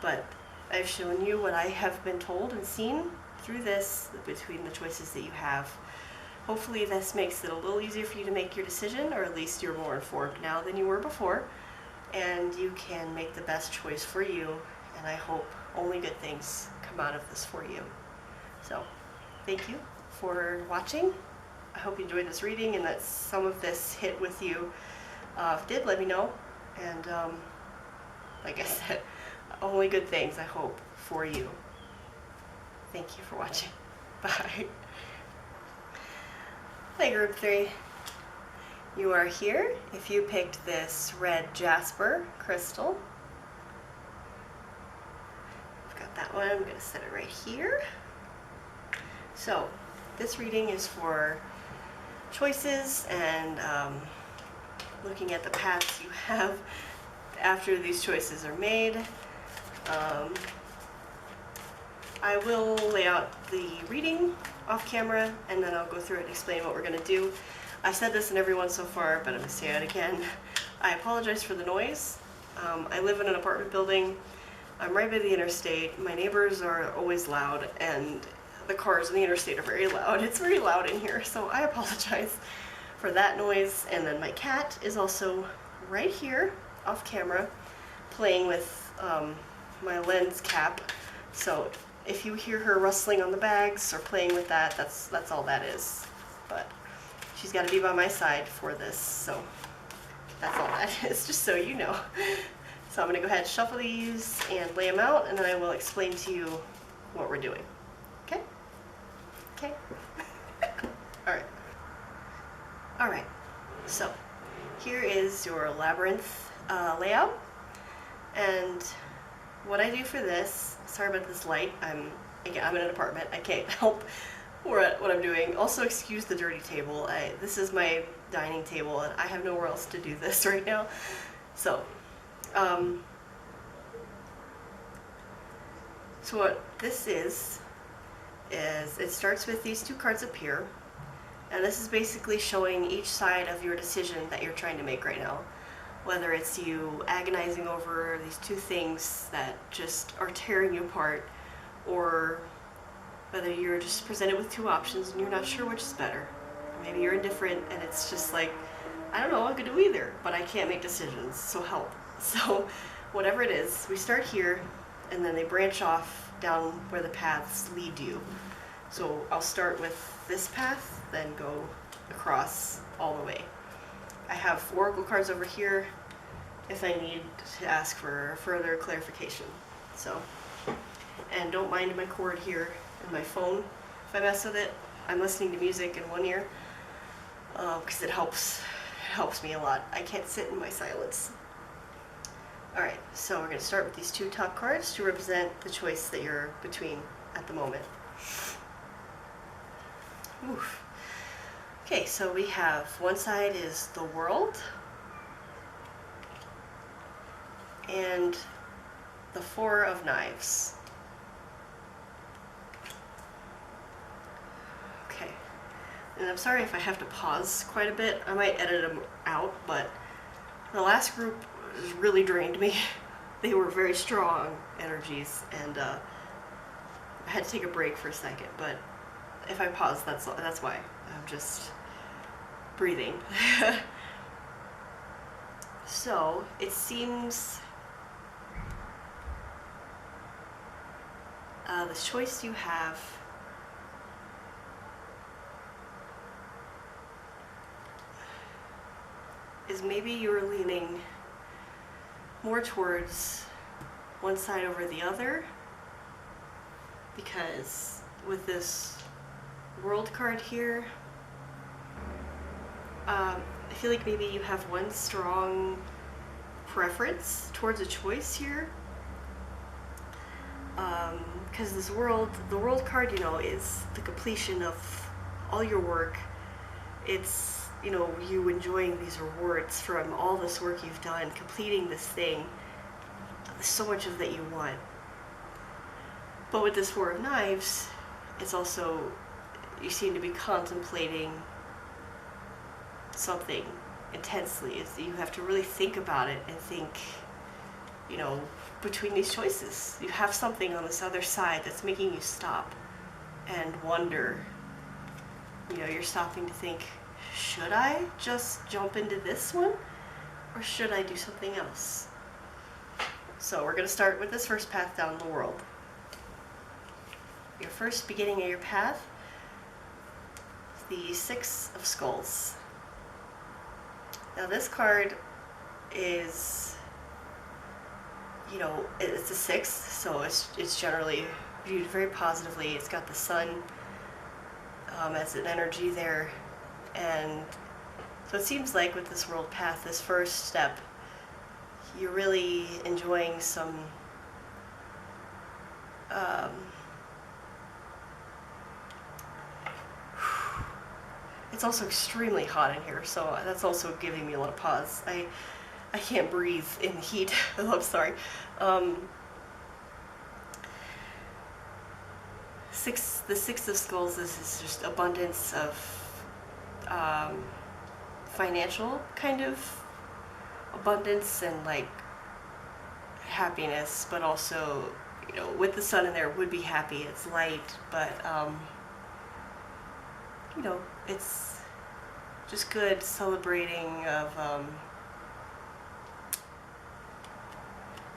but I've shown you what I have been told and seen through this, between the choices that you have. Hopefully this makes it a little easier for you to make your decision, or at least you're more informed now than you were before, and you can make the best choice for you, and I hope only good things come out of this for you. So, thank you for watching. I hope you enjoyed this reading and that some of this hit with you. If it did, let me know, and like I said, only good things, I hope, for you. Thank you for watching. Bye. Hi, Group 3. You are here if you picked this red jasper crystal. I've got that one. I'm going to set it right here. So, this reading is for choices and looking at the paths you have after these choices are made. I will lay out the reading off camera and then I'll go through it and explain what we're going to do. I've said this in every one so far, but I'm going to say it again. I apologize for the noise. I live in an apartment building. I'm right by the interstate. My neighbors are always loud and the cars on the interstate are very loud. It's very loud in here, so I apologize for that noise. And then my cat is also right here off camera playing with my lens cap. So if you hear her rustling on the bags or playing with that, that's all that is. But she's got to be by my side for this, so that's all that is, just so you know. So I'm going to go ahead and shuffle these and lay them out, and then I will explain to you what we're doing. Okay? Okay? Alright. Alright, so here is your labyrinth layout. And what I do for this, sorry about this light, I'm in an apartment, I can't help what I'm doing. Also excuse the dirty table. This is my dining table and I have nowhere else to do this right now. So, so what this is it starts with these two cards up here, and this is basically showing each side of your decision that you're trying to make right now. Whether it's you agonizing over these two things that just are tearing you apart, or whether you're just presented with two options and you're not sure which is better. Maybe you're indifferent and it's just like, I don't know, I could do either, but I can't make decisions, so help. So whatever it is, we start here and then they branch off down where the paths lead you. So I'll start with this path, then go across all the way. I have oracle cards over here if I need to ask for further clarification. So, and don't mind my cord here and my phone if I mess with it. I'm listening to music in one ear because it helps me a lot. I can't sit in my silence. Alright, so we're going to start with these two top cards to represent the choice that you're between at the moment. Oof. Okay, so we have one side is the world and the Four of Knives. Okay, and I'm sorry if I have to pause quite a bit. I might edit them out, but the last group really drained me. They were very strong energies, and I had to take a break for a second, but if I pause, that's why. I'm just breathing. So, it seems the choice you have is maybe you're leaning more towards one side over the other, because with this world card here, I feel like maybe you have one strong preference towards a choice here, because the world card, you know, is the completion of all your work. It's, you know, you enjoying these rewards from all this work you've done, completing this thing. There's so much of that you want. But with this Four of Knives, it's also, you seem to be contemplating something intensely. You have to really think about it and think, you know, between these choices. You have something on this other side that's making you stop and wonder. You know, you're stopping to think, should I just jump into this one, or should I do something else? So we're going to start with this first path down the world. Your first beginning of your path, the Six of Skulls. Now this card is, you know, it's a six, so it's generally viewed very positively. It's got the sun as an energy there, and so it seems like with this world path, this first step, you're really enjoying some it's also extremely hot in here, so that's also giving me a lot of pause. I can't breathe in the heat. Oh, I'm sorry. The Six of Skulls is just abundance of financial kind of abundance and like happiness, but also, you know, with the sun in there, would be happy. It's light, but you know, it's just good celebrating of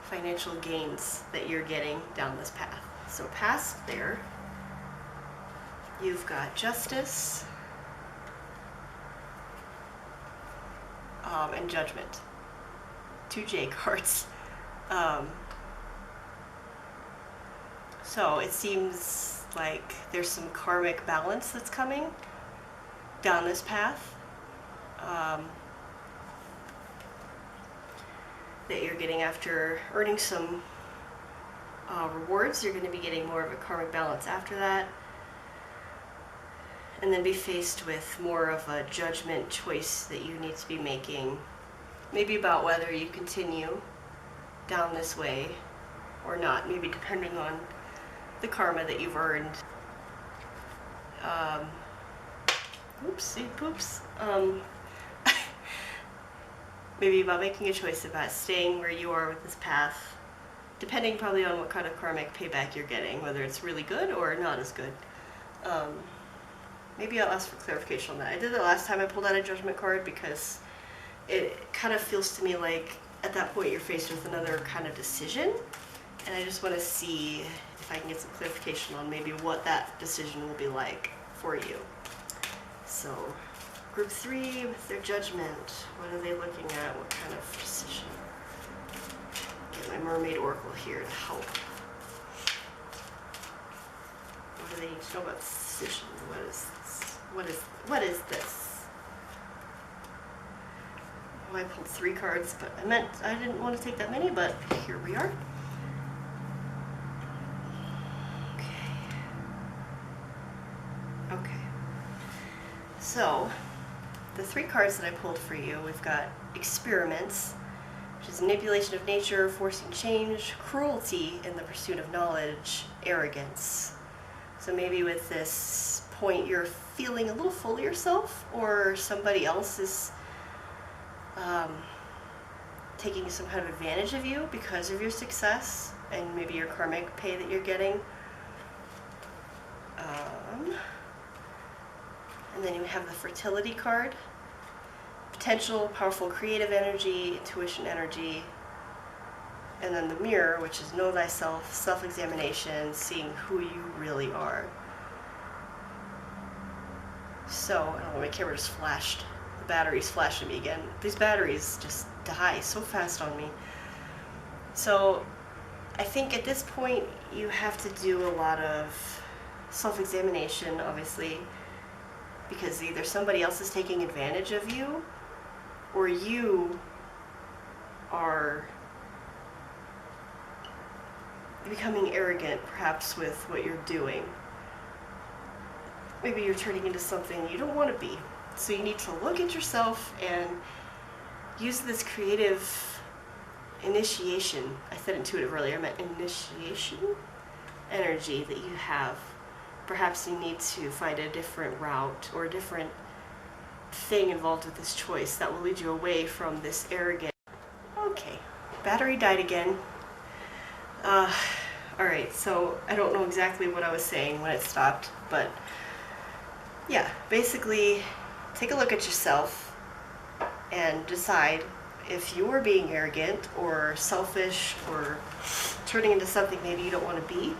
financial gains that you're getting down this path. So past there, you've got Justice and Judgment. 2 J cards. So it seems like there's some karmic balance that's coming down this path. that you're getting after earning some rewards. You're going to be getting more of a karmic balance after that. And then be faced with more of a judgment choice that you need to be making. Maybe about whether you continue down this way or not. Maybe depending on the karma that you've earned. Oopsie poops. Maybe about making a choice about staying where you are with this path, depending probably on what kind of karmic payback you're getting, whether it's really good or not as good. Maybe I'll ask for clarification on that. I did that last time I pulled out a judgment card because it kind of feels to me like at that point you're faced with another kind of decision, and I just want to see if I can get some clarification on maybe what that decision will be like for you. So, group 3 with their judgment, what are they looking at? What kind of decision? Get my mermaid oracle here to help. What do they need to know about decision? What is this? What is this? Oh, I pulled 3 cards, but I didn't want to take that many, but here we are. Okay. So, the 3 cards that I pulled for you, we've got experiments, which is manipulation of nature, forcing change, cruelty in the pursuit of knowledge, arrogance. So maybe with this point you're feeling a little full of yourself, or somebody else is taking some kind of advantage of you because of your success and maybe your karmic pay that you're getting. And then you have the fertility card, potential, powerful creative energy, intuition energy, and then the mirror, which is know thyself, self-examination, seeing who you really are. So, I don't know, my camera just flashed. The batteries flashed at me again. These batteries just die so fast on me. So, I think at this point you have to do a lot of self-examination, obviously, because either somebody else is taking advantage of you, or you are becoming arrogant, perhaps, with what you're doing. Maybe you're turning into something you don't want to be. So you need to look at yourself and use this creative initiation. I said intuitive earlier, I meant initiation energy that you have. Perhaps you need to find a different route or a different thing involved with this choice that will lead you away from this arrogant. Okay, battery died again. Alright, so I don't know exactly what I was saying when it stopped, but yeah, basically take a look at yourself and decide if you're being arrogant or selfish or turning into something maybe you don't want to be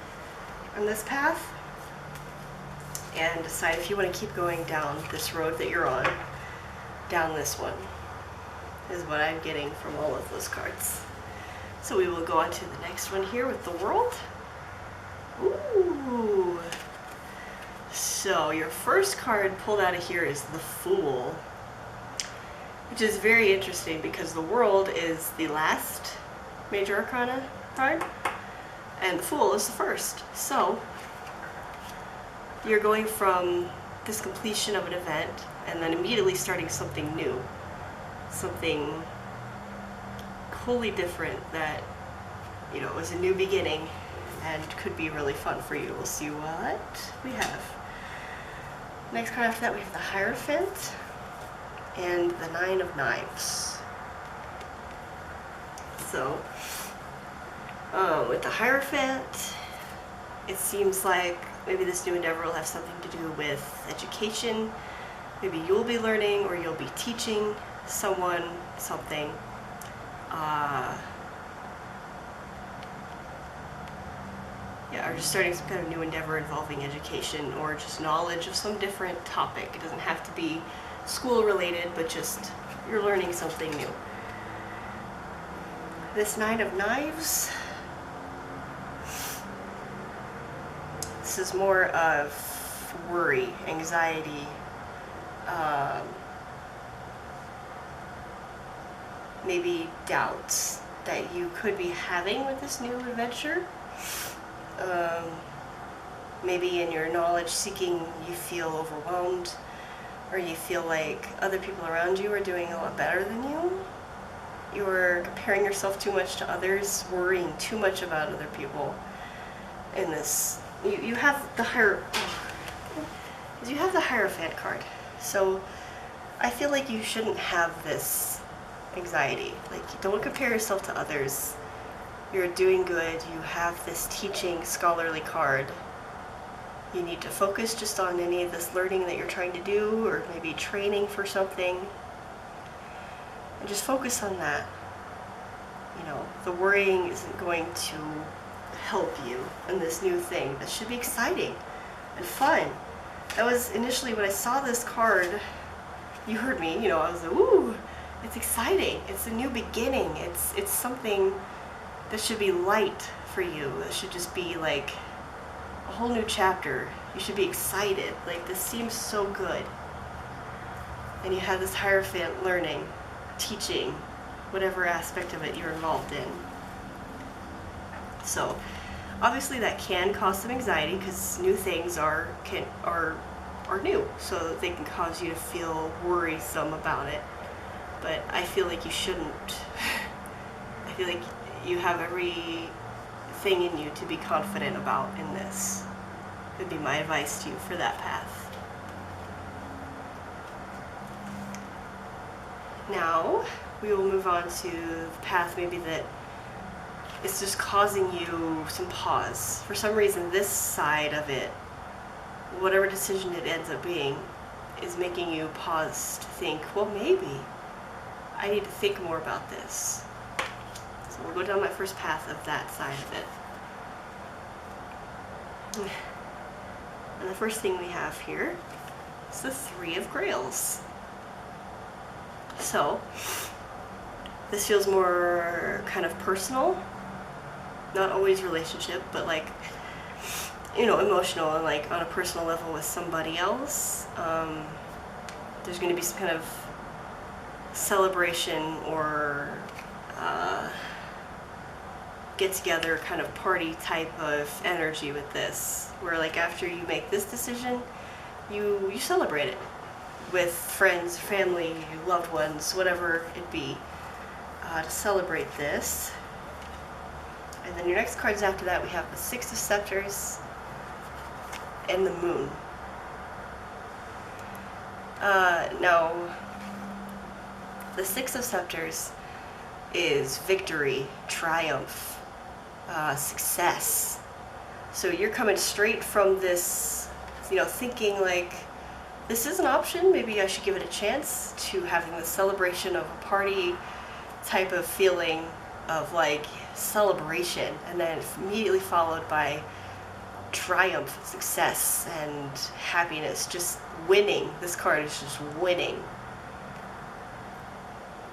on this path, and decide if you want to keep going down this road that you're on, down this one, is what I'm getting from all of those cards. So we will go on to the next one here with the world. Ooh. So your first card pulled out of here is the Fool, which is very interesting because the world is the last major arcana card, and the Fool is the first. So you're going from this completion of an event and then immediately starting something new, something wholly different that, you know, is a new beginning and could be really fun for you. We'll see what we have. Next card after that we have the Hierophant and the 9 of Knives. So, with the Hierophant, it seems like maybe this new endeavor will have something to do with education. Maybe you'll be learning or you'll be teaching someone something. Yeah, or just starting some kind of new endeavor involving education or just knowledge of some different topic. It doesn't have to be school related, but just you're learning something new. This 9 of Knives, this is more of worry, anxiety, maybe doubts. that you could be having with this new adventure. Maybe in your knowledge seeking you feel overwhelmed, or you feel like other people around you are doing a lot better than you. You're comparing yourself too much to others, worrying too much about other people. In this, you have the Hierophant card. So I feel like you shouldn't have this anxiety. Like, don't compare yourself to others. You're doing good. You have this teaching scholarly card. You need to focus just on any of this learning that you're trying to do, or maybe training for something. And just focus on that. You know, the worrying isn't going to help you in this new thing. This should be exciting and fun. That was initially when I saw this card, you heard me, you know, I was like, ooh, it's exciting. It's a new beginning. It's something that should be light for you. It should just be like a whole new chapter. You should be excited. Like, this seems so good. And you have this Hierophant learning, teaching, whatever aspect of it you're involved in. So obviously that can cause some anxiety, because new things are new, so they can cause you to feel worrisome about it. But I feel like you shouldn't. I feel like you have everything in you to be confident about in this. Would be my advice to you for that path. Now we will move on to the path maybe that is just causing you some pause. For some reason, this side of it, whatever decision it ends up being, is making you pause to think, well, maybe I need to think more about this. So we'll go down that first path of that side of it. And the first thing we have here is the Three of Grails. So this feels more kind of personal, not always relationship, but like, you know, emotional and like on a personal level with somebody else. There's going to be some kind of celebration or get together kind of party type of energy with this, where like after you make this decision, you celebrate it with friends, family, loved ones, whatever it be, to celebrate this. And then your next cards after that, we have the Six of Scepters and the Moon. Now, the Six of Scepters is victory, triumph, success. So you're coming straight from this, you know, thinking like, this is an option, maybe I should give it a chance, to having the celebration of a party type of feeling of like celebration, and then immediately followed by triumph, success, and happiness, just winning. This card is just winning.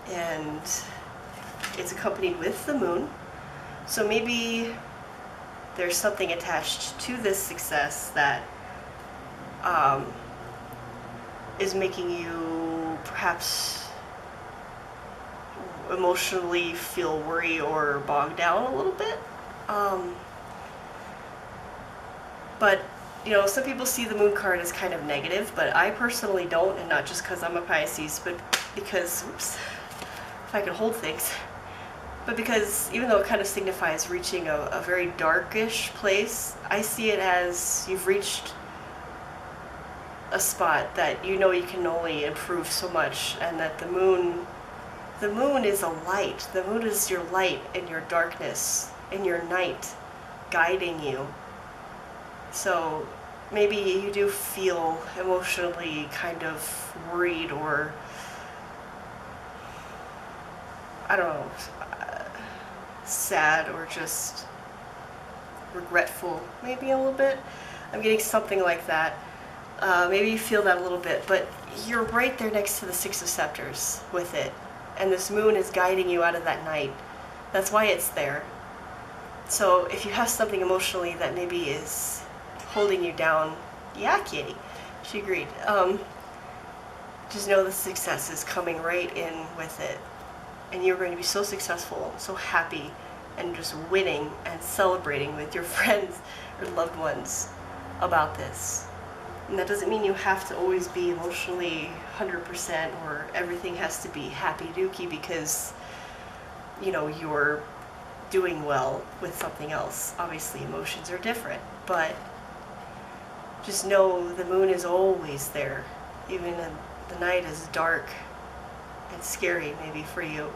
And it's accompanied with the Moon. So maybe there's something attached to this success that is making you perhaps emotionally feel worried or bogged down a little bit. But, you know, some people see the Moon card as kind of negative, but I personally don't, and not just because I'm a Pisces, but because, oops, if I can hold things, but because even though it kind of signifies reaching a very darkish place, I see it as you've reached a spot that you know you can only improve so much, and that the moon is a light. The moon is your light in your darkness, in your night, guiding you. So maybe you do feel emotionally kind of worried, or I don't know, sad, or just regretful, maybe a little bit. I'm getting something like that. Maybe you feel that a little bit, but you're right there next to the Six of Scepters with it. And this moon is guiding you out of that night. That's why it's there. So if you have something emotionally that maybe is holding you down, yeah, kitty, she agreed. Just know the success is coming right in with it. and you're going to be so successful, so happy, and just winning and celebrating with your friends or loved ones about this. And that doesn't mean you have to always be emotionally 100% or everything has to be happy-dooky because, you know, you're doing well with something else. Obviously, emotions are different, but just know the moon is always there, even when the night is dark and scary maybe for you.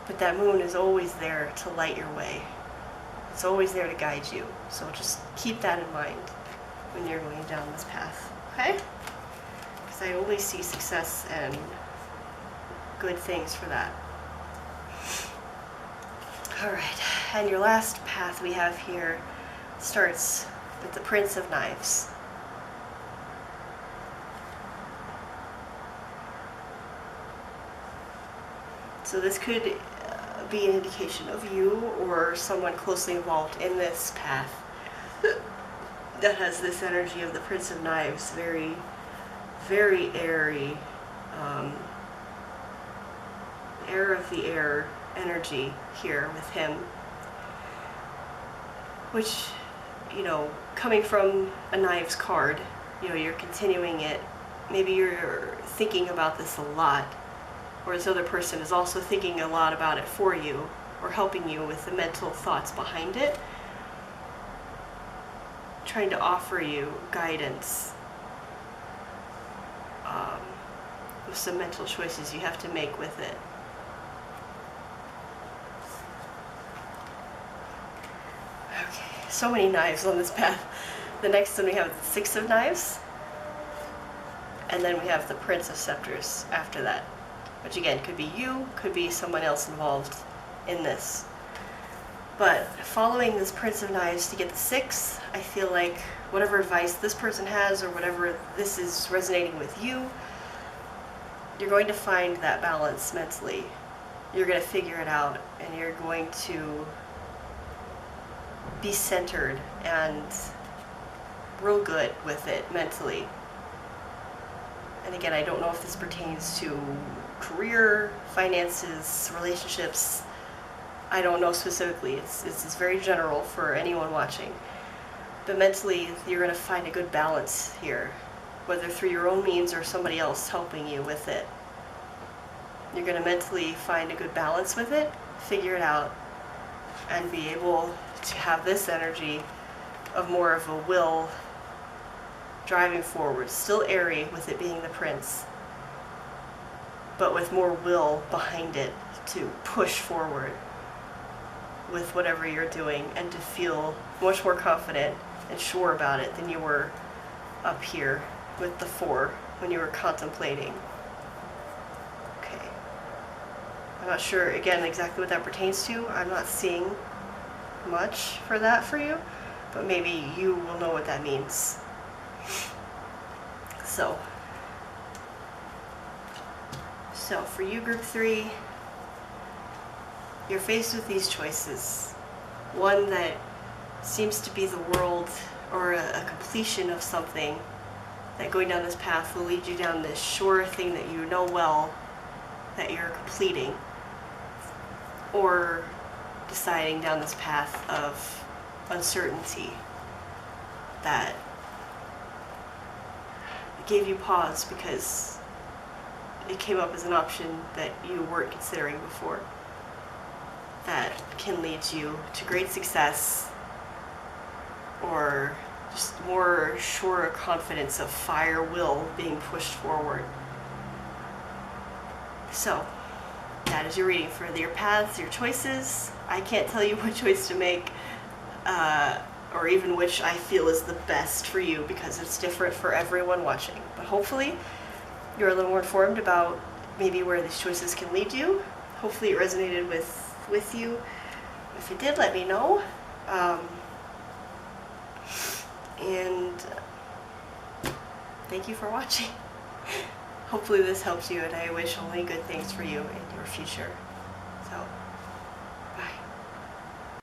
But that moon is always there to light your way. It's always there to guide you. So just keep that in mind when you're going down this path, okay? Because I only see success and good things for that. All right, and your last path we have here starts with the Prince of Knives. So this could be an indication of you or someone closely involved in this path that has this energy of the Prince of Knives, very, very airy, air of the air energy here with him, which, you know, coming from a Knives card, you know, you're continuing it. Maybe you're thinking about this a lot, or this other person is also thinking a lot about it for you, or helping you with the mental thoughts behind it, trying to offer you guidance with some mental choices you have to make with it. Okay, so many knives on this path. The next one we have the Six of Knives, and then we have the Prince of Scepters after that, which again could be you, could be someone else involved in this. But following this Prince of Knives to get the Six, I feel like whatever advice this person has or whatever this is resonating with you, you're going to find that balance mentally. You're going to figure it out, and you're going to be centered and real good with it mentally. And again, I don't know if this pertains to career, finances, relationships. I don't know specifically. It's very general for anyone watching. But mentally, you're going to find a good balance here, whether through your own means or somebody else helping you with it. You're going to mentally find a good balance with it, figure it out, and be able to have this energy of more of a will driving forward, still airy with it being the Prince, but with more will behind it to push forward with whatever you're doing and to feel much more confident and sure about it than you were up here with the Four when you were contemplating. Okay. I'm not sure, again, exactly what that pertains to. I'm not seeing much for that for you, but maybe you will know what that means. So for you, group 3, you're faced with these choices. One that seems to be the world or a completion of something, that going down this path will lead you down this sure thing that you know well that you're completing, or deciding down this path of uncertainty that gave you pause because it came up as an option that you weren't considering before, that can lead you to great success or just more sure confidence of fire will being pushed forward. So that is your reading for your paths, your choices. I can't tell you what choice to make, or even which I feel is the best for you, because it's different for everyone watching. But hopefully you're a little more informed about maybe where these choices can lead you. Hopefully it resonated with you. If it did, let me know. And thank you for watching. Hopefully this helps you, and I wish only good things for you in your future.